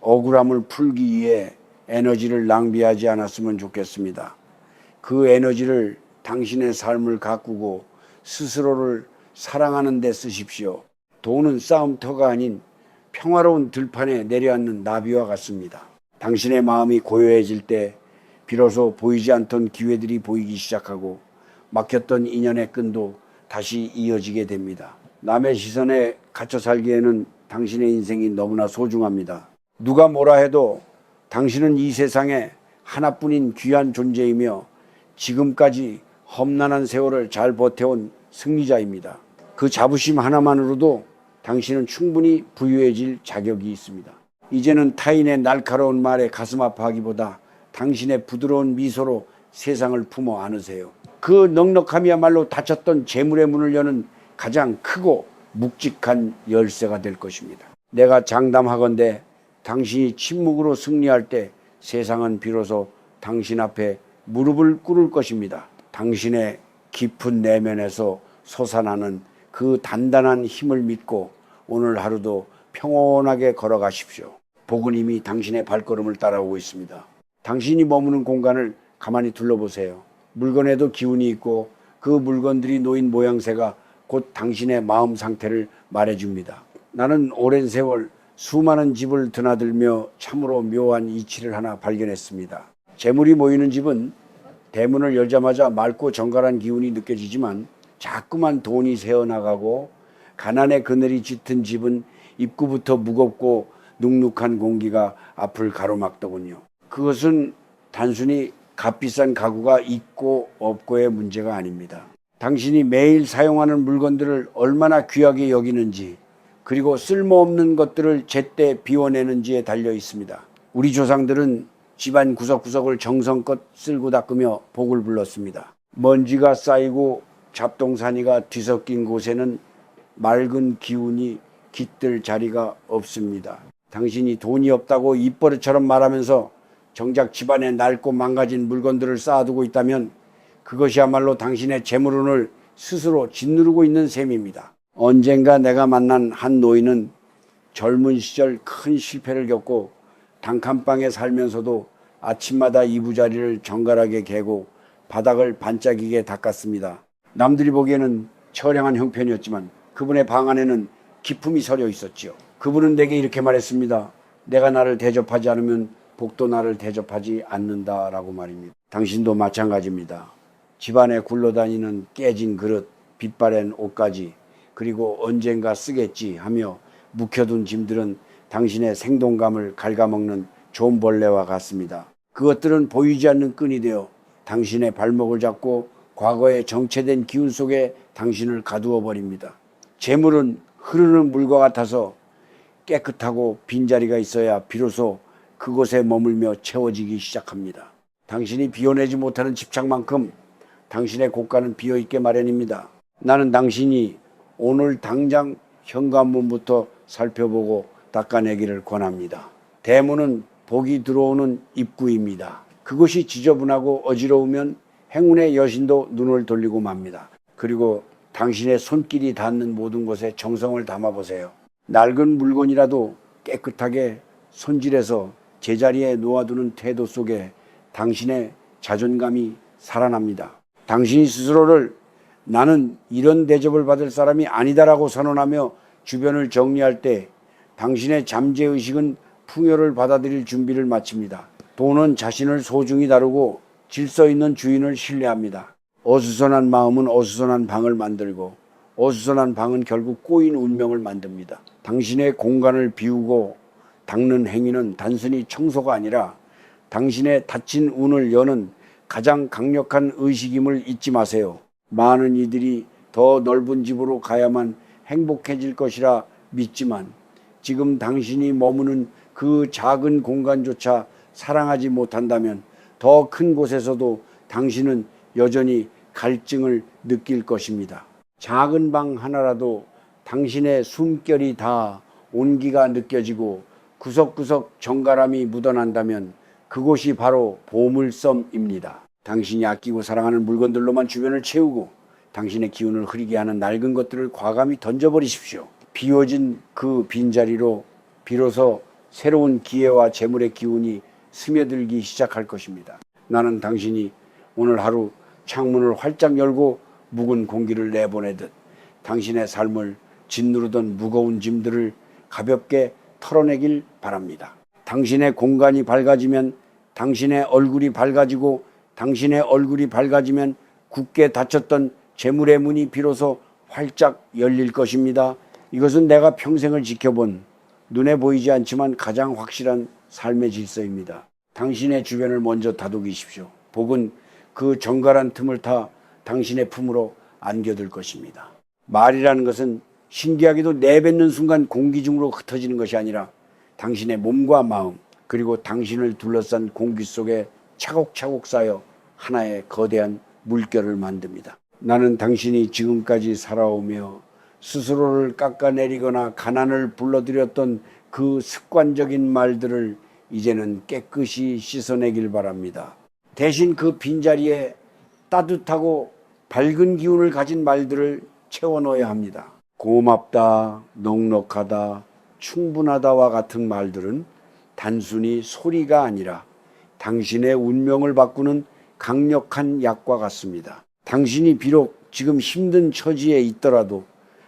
억울함을 풀기 위해 에너지를 낭비하지 않았으면 좋겠습니다. 그 에너지를 당신의 삶을 가꾸고 스스로를 사랑하는 데 쓰십시오. 돈은 싸움터가 아닌 평화로운 들판에 내려앉는 나비와 같습니다. 당신의 마음이 고요해질 때 비로소 보이지 않던 기회들이 보이기 시작하고 막혔던 인연의 끈도 다시 이어지게 됩니다. 남의 시선에 갇혀 살기에는 당신의 인생이 너무나 소중합니다. 누가 뭐라 해도 당신은 이 세상에 하나뿐인 귀한 존재이며 지금까지 험난한 세월을 잘 버텨온 승리자입니다. 그 자부심 하나만으로도 당신은 충분히 부유해질 자격이 있습니다. 이제는 타인의 날카로운 말에 가슴 아파하기보다 당신의 부드러운 미소로 세상을 품어 안으세요. 그 넉넉함이야말로 닫혔던 재물의 문을 여는 가장 크고 묵직한 열쇠가 될 것입니다. 내가 장담하건대 당신이 침묵으로 승리할 때 세상은 비로소 당신 앞에 무릎을 꿇을 것입니다. 당신의 깊은 내면에서 솟아나는 그 단단한 힘을 믿고 오늘 하루도 평온하게 걸어가십시오. 복은 이미 당신의 발걸음을 따라오고 있습니다. 당신이 머무는 공간을 가만히 둘러보세요. 물건에도 기운이 있고 그 물건들이 놓인 모양새가 곧 당신의 마음 상태를 말해줍니다. 나는 오랜 세월 수많은 집을 드나들며 참으로 묘한 이치를 하나 발견했습니다. 재물이 모이는 집은 대문을 열자마자 맑고 정갈한 기운이 느껴지지만 자꾸만 돈이 새어나가고 가난의 그늘이 짙은 집은 입구부터 무겁고 눅눅한 공기가 앞을 가로막더군요. 그것은 단순히 값비싼 가구가 있고 없고의 문제가 아닙니다. 당신이 매일 사용하는 물건들을 얼마나 귀하게 여기는지, 그리고 쓸모없는 것들을 제때 비워내는지에 달려 있습니다. 우리 조상들은 집안 구석구석을 정성껏 쓸고 닦으며 복을 불렀습니다. 먼지가 쌓이고 잡동사니가 뒤섞인 곳에는 맑은 기운이 깃들 자리가 없습니다. 당신이 돈이 없다고 입버릇처럼 말하면서 정작 집안에 낡고 망가진 물건들을 쌓아두고 있다면 그것이야말로 당신의 재물운을 스스로 짓누르고 있는 셈입니다. 언젠가 내가 만난 한 노인은 젊은 시절 큰 실패를 겪고 단칸방에 살면서도 아침마다 이부자리를 정갈하게 개고 바닥을 반짝이게 닦았습니다. 남들이 보기에는 처량한 형편이었지만 그분의 방 안에는 기품이 서려 있었지요. 그분은 내게 이렇게 말했습니다. 내가 나를 대접하지 않으면 복도 나를 대접하지 않는다라고 말입니다. 당신도 마찬가지입니다. 집안에 굴러다니는 깨진 그릇, 빛바랜 옷가지, 그리고 언젠가 쓰겠지 하며 묵혀둔 짐들은 당신의 생동감을 갉아먹는 존벌레와 같습니다. 그것들은 보이지 않는 끈이 되어 당신의 발목을 잡고 과거의 정체된 기운 속에 당신을 가두어 버립니다. 재물은 흐르는 물과 같아서 깨끗하고 빈자리가 있어야 비로소 그곳에 머물며 채워지기 시작합니다. 당신이 비워내지 못하는 집착만큼 당신의 곳간은 비어있게 마련입니다. 나는 당신이 오늘 당장 현관문부터 살펴보고 닦아내기를 권합니다. 대문은 복이 들어오는 입구입니다. 그것이 지저분하고 어지러우면 행운의 여신도 눈을 돌리고 맙니다. 그리고 당신의 손길이 닿는 모든 곳에 정성을 담아보세요. 낡은 물건이라도 깨끗하게 손질해서 제자리에 놓아두는 태도 속에 당신의 자존감이 살아납니다. 당신이 스스로를 나는 이런 대접을 받을 사람이 아니다라고 선언하며 주변을 정리할 때 당신의 잠재의식은 풍요를 받아들일 준비를 마칩니다. 돈은 자신을 소중히 다루고 질서 있는 주인을 신뢰합니다. 어수선한 마음은 어수선한 방을 만들고 어수선한 방은 결국 꼬인 운명을 만듭니다. 당신의 공간을 비우고 닦는 행위는 단순히 청소가 아니라 당신의 닫힌 운을 여는 가장 강력한 의식임을 잊지 마세요. 많은 이들이 더 넓은 집으로 가야만 행복해질 것이라 믿지만 지금 당신이 머무는 그 작은 공간조차 사랑하지 못한다면 더 큰 곳에서도 당신은 여전히 갈증을 느낄 것입니다. 작은 방 하나라도 당신의 숨결이 다 온기가 느껴지고 구석구석 정갈함이 묻어난다면 그곳이 바로 보물섬입니다. 당신이 아끼고 사랑하는 물건들로만 주변을 채우고 당신의 기운을 흐리게 하는 낡은 것들을 과감히 던져버리십시오. 비워진 그 빈자리로 비로소 새로운 기회와 재물의 기운이 스며들기 시작할 것입니다. 나는 당신이 오늘 하루 창문을 활짝 열고 묵은 공기를 내보내듯 당신의 삶을 짓누르던 무거운 짐들을 가볍게 털어내길 바랍니다. 당신의 공간이 밝아지면 당신의 얼굴이 밝아지고 당신의 얼굴이 밝아지면 굳게 닫혔던 재물의 문이 비로소 활짝 열릴 것입니다. 이것은 내가 평생을 지켜본 눈에 보이지 않지만 가장 확실한 삶의 질서입니다. 당신의 주변을 먼저 다독이십시오. 복은 그 정갈한 틈을 타 당신의 품으로 안겨들 것입니다. 말이라는 것은 신기하게도 내뱉는 순간 공기 중으로 흩어지는 것이 아니라 당신의 몸과 마음 그리고 당신을 둘러싼 공기 속에 차곡차곡 쌓여 하나의 거대한 물결을 만듭니다. 나는 당신이 지금까지 살아오며 스스로를 깎아내리거나 가난을 불러들였던 그 습관적인 말들을 이제는 깨끗이 씻어내길 바랍니다. 대신 그 빈자리에 따뜻하고 밝은 기운을 가진 말들을 채워넣어야 합니다. 고맙다, 넉넉하다, 충분하다와 같은 말들은 단순히 소리가 아니라 당신의 운명을 바꾸는 강력한 약과 같습니다. 당신이 비록 지금 힘든 처지에 있더라도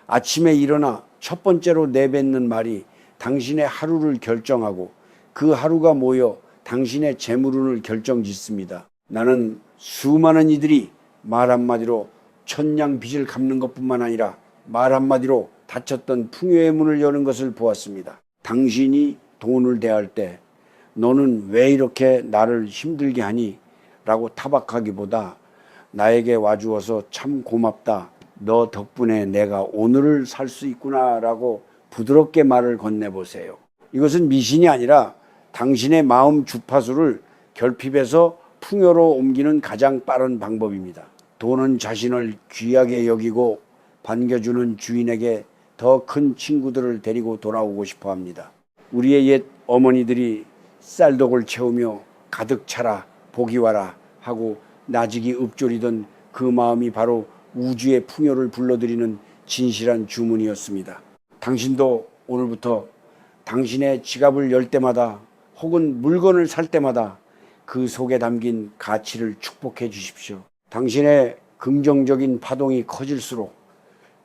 아침에 일어나 첫 번째로 내뱉는 말이 당신의 하루를 결정하고 그 하루가 모여 당신의 재물운을 결정짓습니다. 나는 수많은 이들이 말 한마디로 천냥 빚을 갚는 것뿐만 아니라 말 한마디로 닫혔던 풍요의 문을 여는 것을 보았습니다. 당신이 돈을 대할 때 너는 왜 이렇게 나를 힘들게 하니? 라고 타박하기보다 나에게 와주어서 참 고맙다. 너 덕분에 내가 오늘을 살 수 있구나 라고 부드럽게 말을 건네보세요. 이것은 미신이 아니라 당신의 마음 주파수를 결핍해서 풍요로 옮기는 가장 빠른 방법입니다. 돈은 자신을 귀하게 여기고 반겨주는 주인에게 더 큰 친구들을 데리고 돌아오고 싶어 합니다. 우리의 옛 어머니들이 쌀독을 채우며 가득 차라 복이 와라 하고 나직이 읊조리던 그 마음이 바로 우주의 풍요를 불러들이는 진실한 주문이었습니다. 당신도 오늘부터 당신의 지갑을 열 때마다 혹은 물건을 살 때마다 그 속에 담긴 가치를 축복해 주십시오. 당신의 긍정적인 파동이 커질수록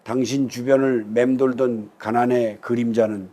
당신 주변을 맴돌던 가난의 그림자는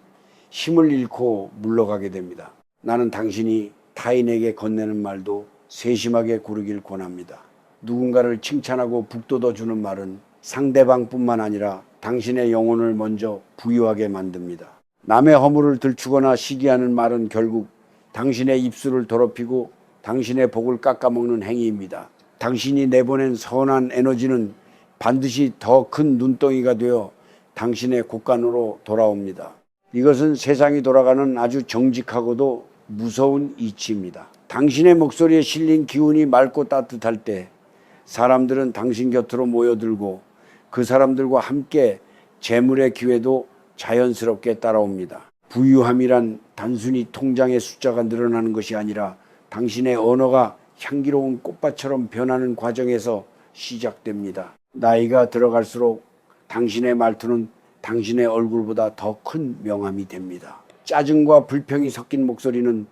힘을 잃고 물러가게 됩니다. 나는 당신이 타인에게 건네는 말도 세심하게 고르길 권합니다. 누군가를 칭찬하고 북돋워주는 말은 상대방뿐만 아니라 당신의 영혼을 먼저 부유하게 만듭니다. 남의 허물을 들추거나 시기하는 말은 결국 당신의 입술을 더럽히고 당신의 복을 깎아먹는 행위입니다. 당신이 내보낸 선한 에너지는 반드시 더 큰 눈덩이가 되어 당신의 곳간으로 돌아옵니다. 이것은 세상이 돌아가는 아주 정직하고도 무서운 이치입니다. 당신의 목소리에 실린 기운이 맑고 따뜻할 때 사람들은 당신 곁으로 모여들고 그 사람들과 함께 재물의 기회도 자연스럽게 따라옵니다. 부유함이란 단순히 통장의 숫자가 늘어나는 것이 아니라 당신의 언어가 향기로운 꽃밭처럼 변하는 과정에서 시작됩니다. 나이가 들어갈수록 당신의 말투는 당신의 얼굴보다 더 큰 명함이 됩니다. 짜증과 불평이 섞인 목소리는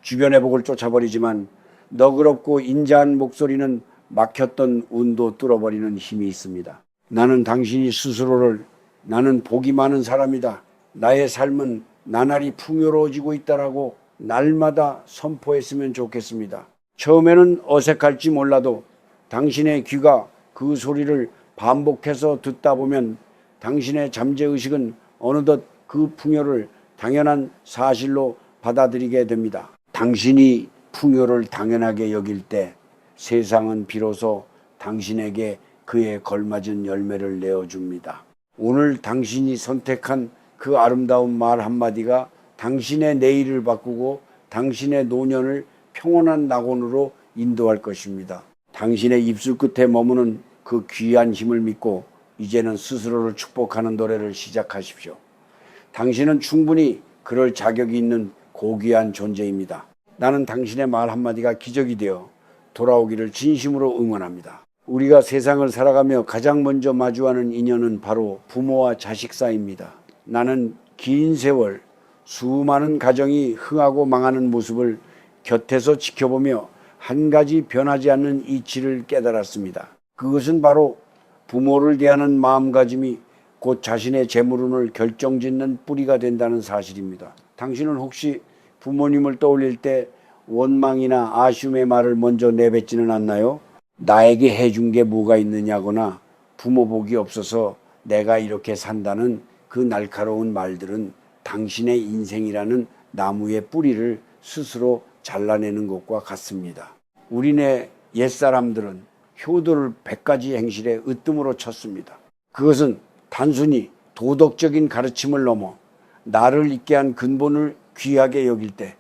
주변의 복을 쫓아버리지만 너그럽고 인자한 목소리는 막혔던 운도 뚫어버리는 힘이 있습니다. 나는 당신이 스스로를 나는 복이 많은 사람이다. 나의 삶은 나날이 풍요로워지고 있다라고 날마다 선포했으면 좋겠습니다. 처음에는 어색할지 몰라도 당신의 귀가 그 소리를 반복해서 듣다 보면 당신의 잠재의식은 어느덧 그 풍요를 당연한 사실로 받아들이게 됩니다. 당신이 풍요를 당연하게 여길 때 세상은 비로소 당신에게 그에 걸맞은 열매를 내어줍니다. 오늘 당신이 선택한 그 아름다운 말 한마디가 당신의 내일을 바꾸고 당신의 노년을 평온한 낙원으로 인도할 것입니다. 당신의 입술 끝에 머무는 그 귀한 힘을 믿고 이제는 스스로를 축복하는 노래를 시작하십시오. 당신은 충분히 그럴 자격이 있는 고귀한 존재입니다. 나는 당신의 말 한마디가 기적이 되어 돌아오기를 진심으로 응원합니다. 우리가 세상을 살아가며 가장 먼저 마주하는 인연은 바로 부모와 자식 사이입니다. 나는 긴 세월 수많은 가정이 흥하고 망하는 모습을 곁에서 지켜보며 한 가지 변하지 않는 이치를 깨달았습니다. 그것은 바로 부모를 대하는 마음가짐이 곧 자신의 재물운을 결정짓는 뿌리가 된다는 사실입니다. 당신은 혹시 부모님을 떠올릴 때 원망이나 아쉬움의 말을 먼저 내뱉지는 않나요? 나에게 해준 게 뭐가 있느냐거나 부모 복이 없어서 내가 이렇게 산다는 그 날카로운 말들은 당신의 인생이라는 나무의 뿌리를 스스로 잘라내는 것과 같습니다. 우리네 옛사람들은 효도를 100가지 행실에 으뜸으로 쳤습니다. 그것은 단순히 도덕적인 가르침을 넘어 나를 있게 한 근본을 귀하게 여길 때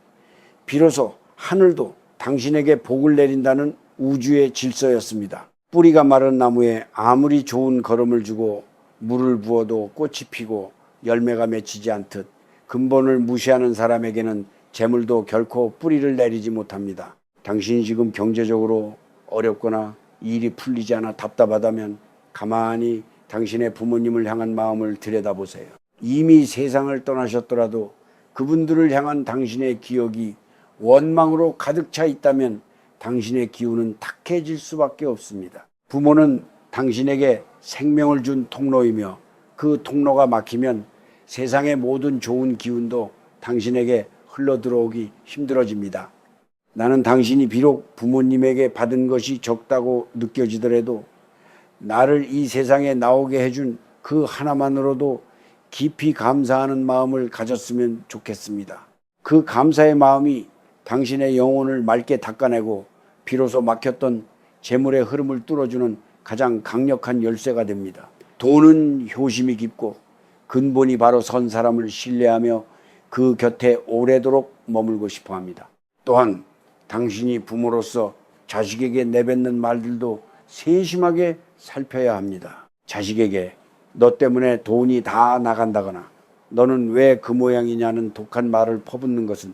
비로소 하늘도 당신에게 복을 내린다는 우주의 질서였습니다. 뿌리가 마른 나무에 아무리 좋은 거름을 주고 물을 부어도 꽃이 피고 열매가 맺히지 않듯 근본을 무시하는 사람에게는 재물도 결코 뿌리를 내리지 못합니다. 당신이 지금 경제적으로 어렵거나 일이 풀리지 않아 답답하다면 가만히 당신의 부모님을 향한 마음을 들여다보세요. 이미 세상을 떠나셨더라도 그분들을 향한 당신의 기억이 원망으로 가득 차 있다면 당신의 기운은 탁해질 수밖에 없습니다. 부모는 당신에게 생명을 준 통로이며 그 통로가 막히면 세상의 모든 좋은 기운도 당신에게 흘러들어오기 힘들어집니다. 나는 당신이 비록 부모님에게 받은 것이 적다고 느껴지더라도 나를 이 세상에 나오게 해준 그 하나만으로도 깊이 감사하는 마음을 가졌으면 좋겠습니다. 그 감사의 마음이 당신의 영혼을 맑게 닦아내고 비로소 막혔던 재물의 흐름을 뚫어주는 가장 강력한 열쇠가 됩니다. 돈은 효심이 깊고 근본이 바로 선 사람을 신뢰하며 그 곁에 오래도록 머물고 싶어 합니다. 또한 당신이 부모로서 자식에게 내뱉는 말들도 세심하게 살펴야 합니다. 자식에게 너 때문에 돈이 다 나간다거나 너는 왜 그 모양이냐는 독한 말을 퍼붓는 것은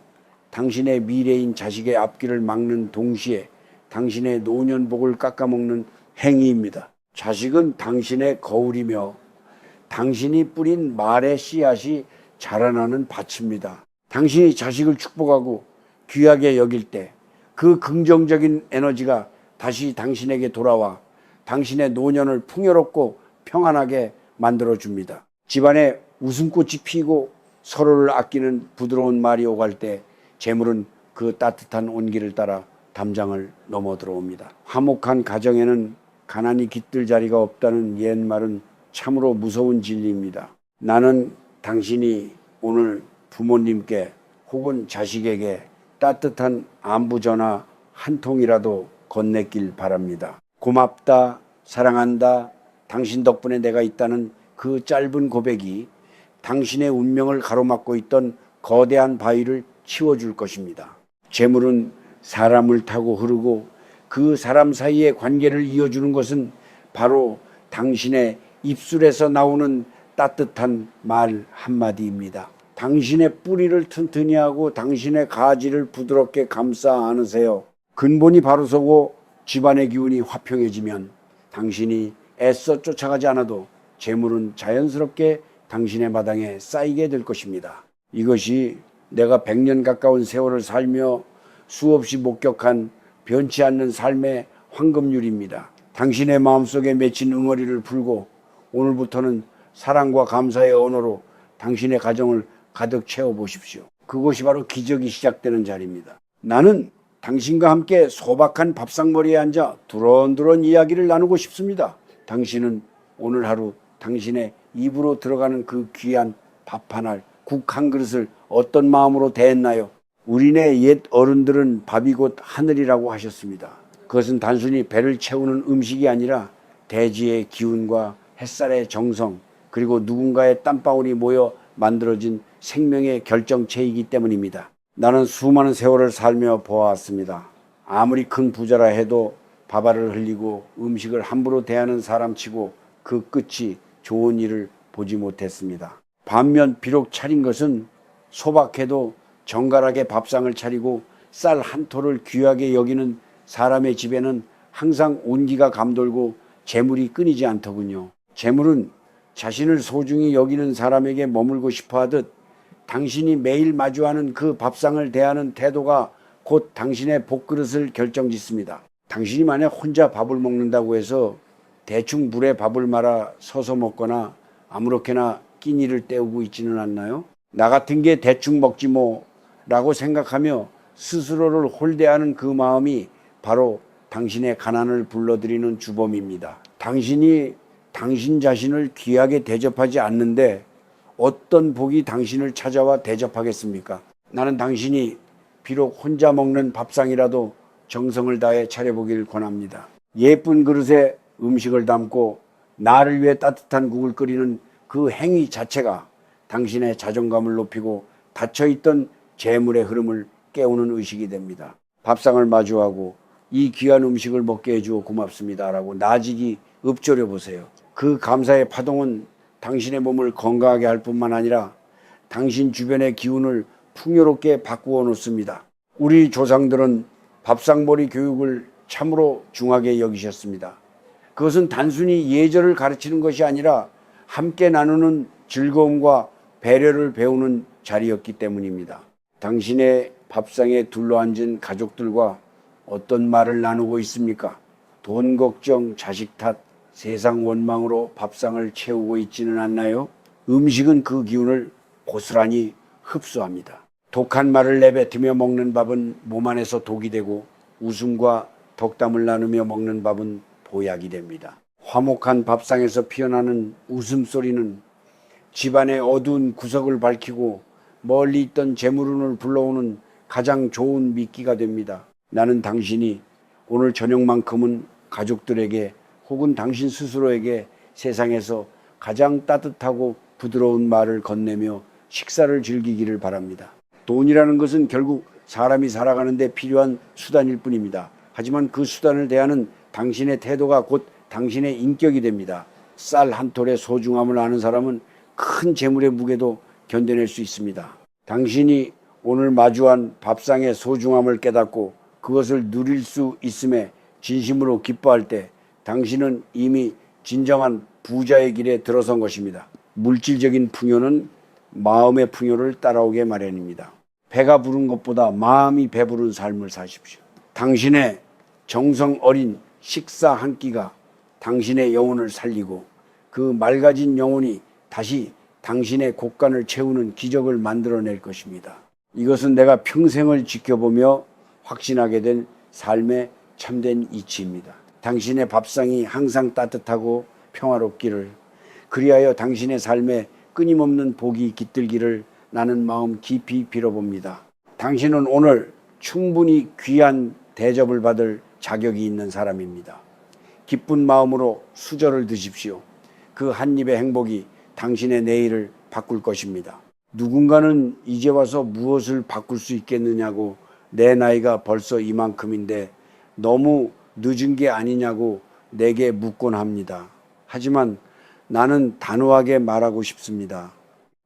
당신의 미래인 자식의 앞길을 막는 동시에 당신의 노년복을 깎아먹는 행위입니다. 자식은 당신의 거울이며 당신이 뿌린 말의 씨앗이 자라나는 밭입니다. 당신이 자식을 축복하고 귀하게 여길 때 그 긍정적인 에너지가 다시 당신에게 돌아와 당신의 노년을 풍요롭고 평안하게 만들어줍니다. 집안에 웃음꽃이 피고 서로를 아끼는 부드러운 말이 오갈 때 재물은 그 따뜻한 온기를 따라 담장을 넘어 들어옵니다. 화목한 가정에는 가난이 깃들 자리가 없다는 옛말은 참으로 무서운 진리입니다. 나는 당신이 오늘 부모님께 혹은 자식에게 따뜻한 안부 전화 한 통이라도 건넸길 바랍니다. 고맙다, 사랑한다, 당신 덕분에 내가 있다는 그 짧은 고백이 당신의 운명을 가로막고 있던 거대한 바위를 치워줄 것입니다. 재물은 사람을 타고 흐르고 그 사람 사이의 관계를 이어주는 것은 바로 당신의 입술에서 나오는 따뜻한 말 한마디입니다. 당신의 뿌리를 튼튼히 하고 당신의 가지를 부드럽게 감싸 안으세요. 근본이 바로 서고 집안의 기운이 화평해지면 당신이 애써 쫓아가지 않아도 재물은 자연스럽게 당신의 마당에 쌓이게 될 것입니다. 이것이 내가 100년 가까운 세월을 살며 수없이 목격한 변치 않는 삶의 황금률입니다. 당신의 마음속에 맺힌 응어리를 풀고 오늘부터는 사랑과 감사의 언어로 당신의 가정을 가득 채워보십시오. 그것이 바로 기적이 시작되는 자리입니다. 나는 당신과 함께 소박한 밥상머리에 앉아 두런두런 이야기를 나누고 싶습니다. 당신은 오늘 하루 당신의 입으로 들어가는 그 귀한 밥 한 알, 국 한 그릇을 어떤 마음으로 대했나요? 우리네 옛 어른들은 밥이 곧 하늘이라고 하셨습니다. 그것은 단순히 배를 채우는 음식이 아니라 대지의 기운과 햇살의 정성, 그리고 누군가의 땀방울이 모여 만들어진 생명의 결정체이기 때문입니다. 나는 수많은 세월을 살며 보아왔습니다. 아무리 큰 부자라 해도 밥알을 흘리고 음식을 함부로 대하는 사람치고 그 끝이 좋은 일을 보지 못했습니다. 반면 비록 차린 것은 소박해도 정갈하게 밥상을 차리고 쌀 한 톨을 귀하게 여기는 사람의 집에는 항상 온기가 감돌고 재물이 끊이지 않더군요. 재물은 자신을 소중히 여기는 사람에게 머물고 싶어 하듯 당신이 매일 마주하는 그 밥상을 대하는 태도가 곧 당신의 복그릇을 결정짓습니다. 당신이 만약 혼자 밥을 먹는다고 해서 대충 물에 밥을 말아 서서 먹거나 아무렇게나 끼니를 때우고 있지는 않나요? 나 같은 게 대충 먹지 뭐 라고 생각하며 스스로를 홀대하는 그 마음이 바로 당신의 가난을 불러들이는 주범입니다. 당신이 당신 자신을 귀하게 대접하지 않는데 어떤 복이 당신을 찾아와 대접하겠습니까? 나는 당신이 비록 혼자 먹는 밥상이라도 정성을 다해 차려보길 권합니다. 예쁜 그릇에 음식을 담고 나를 위해 따뜻한 국을 끓이는 그 행위 자체가 당신의 자존감을 높이고 닫혀있던 재물의 흐름을 깨우는 의식이 됩니다. 밥상을 마주하고 이 귀한 음식을 먹게 해주어 고맙습니다 라고 나직이 읊조려 보세요. 그 감사의 파동은 당신의 몸을 건강하게 할 뿐만 아니라 당신 주변의 기운을 풍요롭게 바꾸어 놓습니다. 우리 조상들은 밥상머리 교육을 참으로 중하게 여기셨습니다. 그것은 단순히 예절을 가르치는 것이 아니라 함께 나누는 즐거움과 배려를 배우는 자리였기 때문입니다. 당신의 밥상에 둘러앉은 가족들과 어떤 말을 나누고 있습니까? 돈 걱정, 자식 탓, 세상 원망으로 밥상을 채우고 있지는 않나요? 음식은 그 기운을 고스란히 흡수합니다. 독한 말을 내뱉으며 먹는 밥은 몸 안에서 독이 되고 웃음과 덕담을 나누며 먹는 밥은 보약이 됩니다. 화목한 밥상에서 피어나는 웃음소리는 집안의 어두운 구석을 밝히고 멀리 있던 재물운을 불러오는 가장 좋은 미끼가 됩니다. 나는 당신이 오늘 저녁만큼은 가족들에게 혹은 당신 스스로에게 세상에서 가장 따뜻하고 부드러운 말을 건네며 식사를 즐기기를 바랍니다. 돈이라는 것은 결국 사람이 살아가는 데 필요한 수단일 뿐입니다. 하지만 그 수단을 대하는 당신의 태도가 곧 당신의 인격이 됩니다. 쌀 한 톨의 소중함을 아는 사람은 큰 재물의 무게도 견뎌낼 수 있습니다. 당신이 오늘 마주한 밥상의 소중함을 깨닫고 그것을 누릴 수 있음에 진심으로 기뻐할 때 당신은 이미 진정한 부자의 길에 들어선 것입니다. 물질적인 풍요는 마음의 풍요를 따라오게 마련입니다. 배가 부른 것보다 마음이 배부른 삶을 사십시오. 당신의 정성 어린 식사 한 끼가 당신의 영혼을 살리고 그 맑아진 영혼이 다시 당신의 곳간을 채우는 기적을 만들어낼 것입니다. 이것은 내가 평생을 지켜보며 확신하게 된 삶의 참된 이치입니다. 당신의 밥상이 항상 따뜻하고 평화롭기를, 그리하여 당신의 삶에 끊임없는 복이 깃들기를 나는 마음 깊이 빌어봅니다. 당신은 오늘 충분히 귀한 대접을 받을 자격이 있는 사람입니다. 기쁜 마음으로 수저를 드십시오. 그 한 입의 행복이 당신의 내일을 바꿀 것입니다. 누군가는 이제 와서 무엇을 바꿀 수 있겠느냐고, 내 나이가 벌써 이만큼인데 너무 늦은 게 아니냐고 내게 묻곤 합니다. 하지만 나는 단호하게 말하고 싶습니다.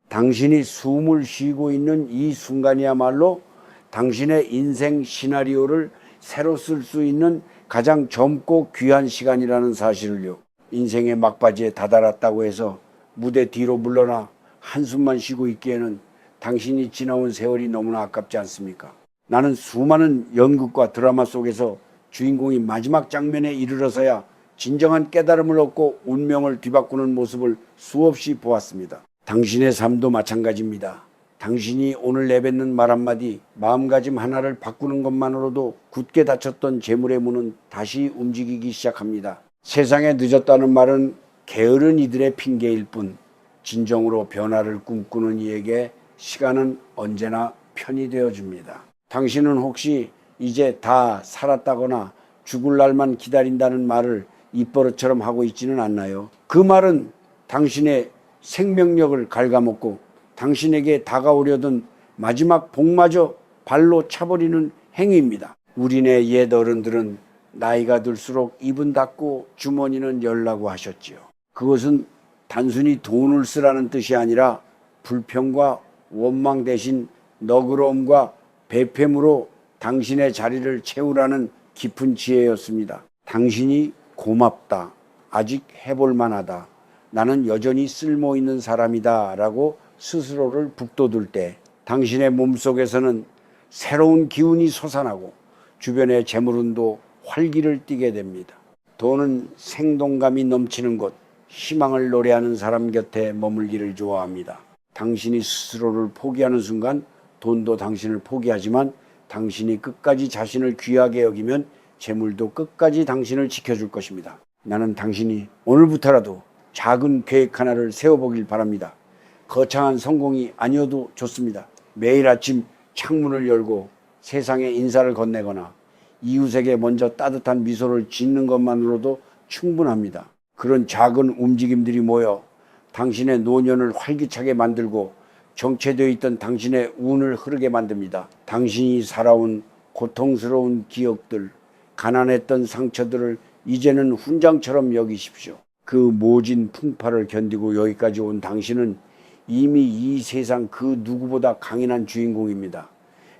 당신이 숨을 쉬고 있는 이 순간이야말로 당신의 인생 시나리오를 새로 쓸 수 있는 가장 젊고 귀한 시간이라는 사실을요. 인생의 막바지에 다다랐다고 해서 무대 뒤로 물러나 한숨만 쉬고 있기에는 당신이 지나온 세월이 너무나 아깝지 않습니까? 나는 수많은 연극과 드라마 속에서 주인공이 마지막 장면에 이르러서야 진정한 깨달음을 얻고 운명을 뒤바꾸는 모습을 수없이 보았습니다. 당신의 삶도 마찬가지입니다. 당신이 오늘 내뱉는 말 한마디, 마음가짐 하나를 바꾸는 것만으로도 굳게 닫혔던 재물의 문은 다시 움직이기 시작합니다. 세상에 늦었다는 말은 게으른 이들의 핑계일 뿐, 진정으로 변화를 꿈꾸는 이에게 시간은 언제나 편이 되어줍니다. 당신은 혹시 이제 다 살았다거나 죽을 날만 기다린다는 말을 입버릇처럼 하고 있지는 않나요? 그 말은 당신의 생명력을 갉아먹고 당신에게 다가오려던 마지막 복마저 발로 차버리는 행위입니다. 우리네 옛 어른들은 나이가 들수록 입은 닫고 주머니는 열라고 하셨지요. 그것은 단순히 돈을 쓰라는 뜻이 아니라 불평과 원망 대신 너그러움과 배폐무로 당신의 자리를 채우라는 깊은 지혜였습니다. 당신이 고맙다, 아직 해볼 만하다, 나는 여전히 쓸모있는 사람이다 라고 스스로를 북돋을 때 당신의 몸속에서는 새로운 기운이 솟아나고 주변의 재물운도 활기를 띠게 됩니다. 돈은 생동감이 넘치는 곳, 희망을 노래하는 사람 곁에 머물기를 좋아합니다. 당신이 스스로를 포기하는 순간 돈도 당신을 포기하지만 당신이 끝까지 자신을 귀하게 여기면 재물도 끝까지 당신을 지켜줄 것입니다. 나는 당신이 오늘부터라도 작은 계획 하나를 세워보길 바랍니다. 거창한 성공이 아니어도 좋습니다. 매일 아침 창문을 열고 세상에 인사를 건네거나 이웃에게 먼저 따뜻한 미소를 짓는 것만으로도 충분합니다. 그런 작은 움직임들이 모여 당신의 노년을 활기차게 만들고 정체되어 있던 당신의 운을 흐르게 만듭니다. 당신이 살아온 고통스러운 기억들, 가난했던 상처들을 이제는 훈장처럼 여기십시오. 그 모진 풍파를 견디고 여기까지 온 당신은 이미 이 세상 그 누구보다 강인한 주인공입니다.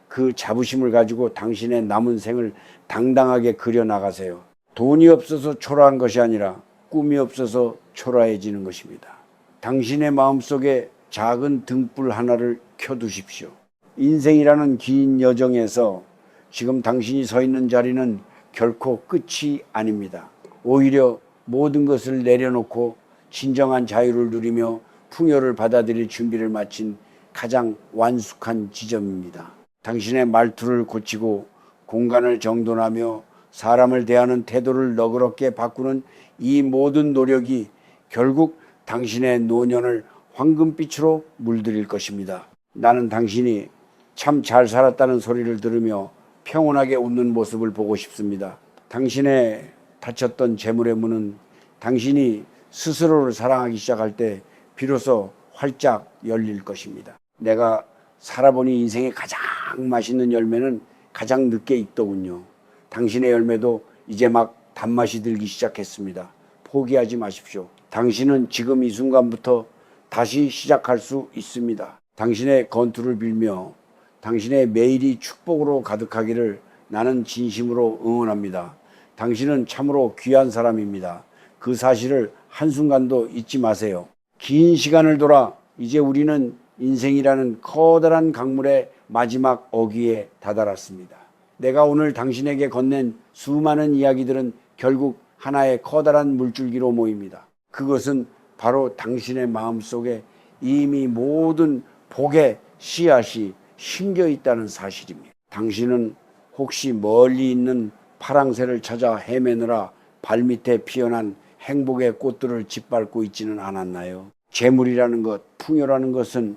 그 자부심을 가지고 당신의 남은 생을 당당하게 그려나가세요. 돈이 없어서 초라한 것이 아니라 꿈이 없어서 초라해지는 것입니다. 당신의 마음속에 작은 등불 하나를 켜두십시오. 인생이라는 긴 여정에서 지금 당신이 서 있는 자리는 결코 끝이 아닙니다. 오히려 모든 것을 내려놓고 진정한 자유를 누리며 풍요를 받아들일 준비를 마친 가장 완숙한 지점입니다. 당신의 말투를 고치고 공간을 정돈하며 사람을 대하는 태도를 너그럽게 바꾸는 이 모든 노력이 결국 당신의 노년을 황금빛으로 물들일 것입니다. 나는 당신이 참 잘 살았다는 소리를 들으며 평온하게 웃는 모습을 보고 싶습니다. 당신의 닫혔던 재물의 문은 당신이 스스로를 사랑하기 시작할 때 비로소 활짝 열릴 것입니다. 내가 살아보니 인생의 가장 맛있는 열매는 가장 늦게 익더군요. 당신의 열매도 이제 막 단맛이 들기 시작했습니다. 포기하지 마십시오. 당신은 지금 이 순간부터 다시 시작할 수 있습니다. 당신의 건투를 빌며 당신의 매일이 축복으로 가득하기를 나는 진심으로 응원합니다. 당신은 참으로 귀한 사람입니다. 그 사실을 한순간도 잊지 마세요. 긴 시간을 돌아 이제 우리는 인생이라는 커다란 강물의 마지막 어귀에 다다랐습니다. 내가 오늘 당신에게 건넨 수많은 이야기들은 결국 하나의 커다란 물줄기로 모입니다. 그것은 바로 당신의 마음속에 이미 모든 복의 씨앗이 심겨 있다는 사실입니다. 당신은 혹시 멀리 있는 파랑새를 찾아 헤매느라 발밑에 피어난 행복의 꽃들을 짓밟고 있지는 않았나요? 재물이라는 것, 풍요라는 것은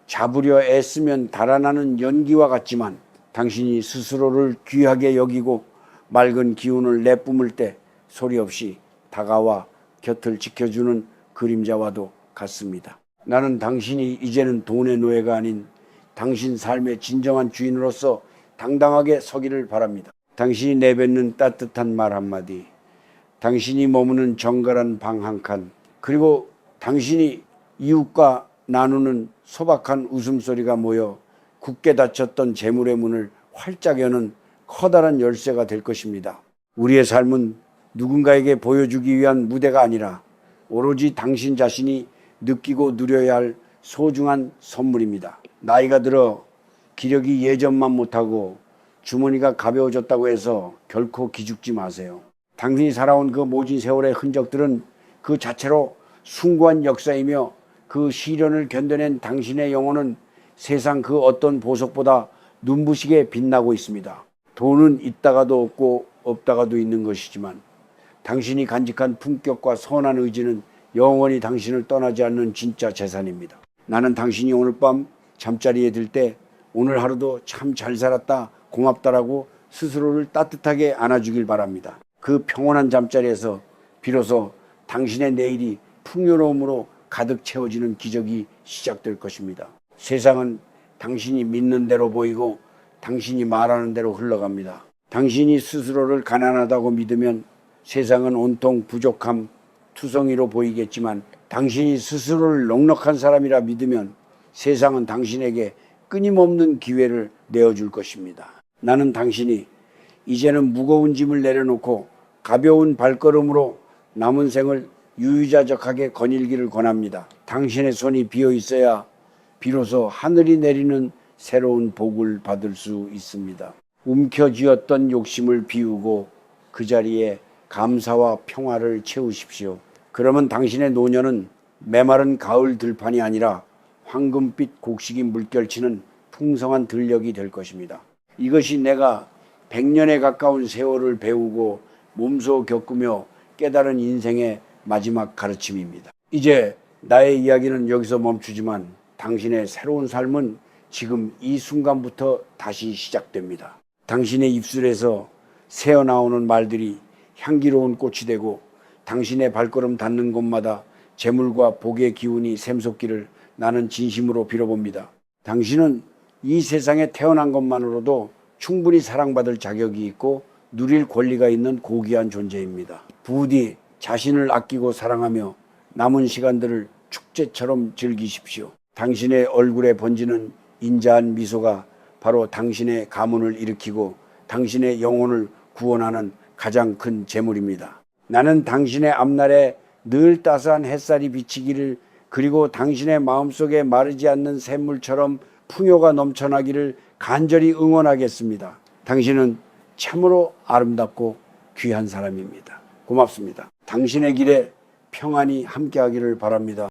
잡으려 애쓰면 달아나는 연기와 같지만 당신이 스스로를 귀하게 여기고 맑은 기운을 내뿜을 때 소리 없이 다가와 곁을 지켜주는 그림자와도 같습니다. 나는 당신이 이제는 돈의 노예가 아닌 당신 삶의 진정한 주인으로서 당당하게 서기를 바랍니다. 당신이 내뱉는 따뜻한 말 한마디, 당신이 머무는 정갈한 방 한 칸, 그리고 당신이 이웃과 나누는 소박한 웃음소리가 모여 굳게 닫혔던 재물의 문을 활짝 여는 커다란 열쇠가 될 것입니다. 우리의 삶은 누군가에게 보여주기 위한 무대가 아니라 오로지 당신 자신이 느끼고 누려야 할 소중한 선물입니다. 나이가 들어 기력이 예전만 못하고 주머니가 가벼워졌다고 해서 결코 기죽지 마세요. 당신이 살아온 그 모진 세월의 흔적들은 그 자체로 숭고한 역사이며 그 시련을 견뎌낸 당신의 영혼은 세상 그 어떤 보석보다 눈부시게 빛나고 있습니다. 돈은 있다가도 없고 없다가도 있는 것이지만 당신이 간직한 품격과 선한 의지는 영원히 당신을 떠나지 않는 진짜 재산입니다. 나는 당신이 오늘 밤 잠자리에 들 때 오늘 하루도 참 잘 살았다, 고맙다라고 스스로를 따뜻하게 안아주길 바랍니다. 그 평온한 잠자리에서 비로소 당신의 내일이 풍요로움으로 가득 채워지는 기적이 시작될 것입니다. 세상은 당신이 믿는 대로 보이고 당신이 말하는 대로 흘러갑니다. 당신이 스스로를 가난하다고 믿으면 세상은 온통 부족함, 투성이로 보이겠지만 당신이 스스로를 넉넉한 사람이라 믿으면 세상은 당신에게 끊임없는 기회를 내어줄 것입니다. 나는 당신이 이제는 무거운 짐을 내려놓고 가벼운 발걸음으로 남은 생을 유유자적하게 거닐기를 권합니다. 당신의 손이 비어 있어야 비로소 하늘이 내리는 새로운 복을 받을 수 있습니다. 움켜쥐었던 욕심을 비우고 그 자리에 감사와 평화를 채우십시오. 그러면 당신의 노년은 메마른 가을 들판이 아니라 황금빛 곡식이 물결치는 풍성한 들녘이 될 것입니다. 이것이 내가 100년에 가까운 세월을 배우고 몸소 겪으며 깨달은 인생의 마지막 가르침입니다. 이제 나의 이야기는 여기서 멈추지만 당신의 새로운 삶은 지금 이 순간부터 다시 시작됩니다. 당신의 입술에서 새어나오는 말들이 향기로운 꽃이 되고 당신의 발걸음 닿는 곳마다 재물과 복의 기운이 샘솟기를 나는 진심으로 빌어봅니다. 당신은 이 세상에 태어난 것만으로도 충분히 사랑받을 자격이 있고 누릴 권리가 있는 고귀한 존재입니다. 부디 자신을 아끼고 사랑하며 남은 시간들을 축제처럼 즐기십시오. 당신의 얼굴에 번지는 인자한 미소가 바로 당신의 가문을 일으키고 당신의 영혼을 구원하는 가장 큰 재물입니다. 나는 당신의 앞날에 늘 따스한 햇살이 비치기를, 그리고 당신의 마음속에 마르지 않는 샘물처럼 풍요가 넘쳐나기를 간절히 응원하겠습니다. 당신은 참으로 아름답고 귀한 사람입니다. 고맙습니다. 당신의 길에 평안이 함께하기를 바랍니다.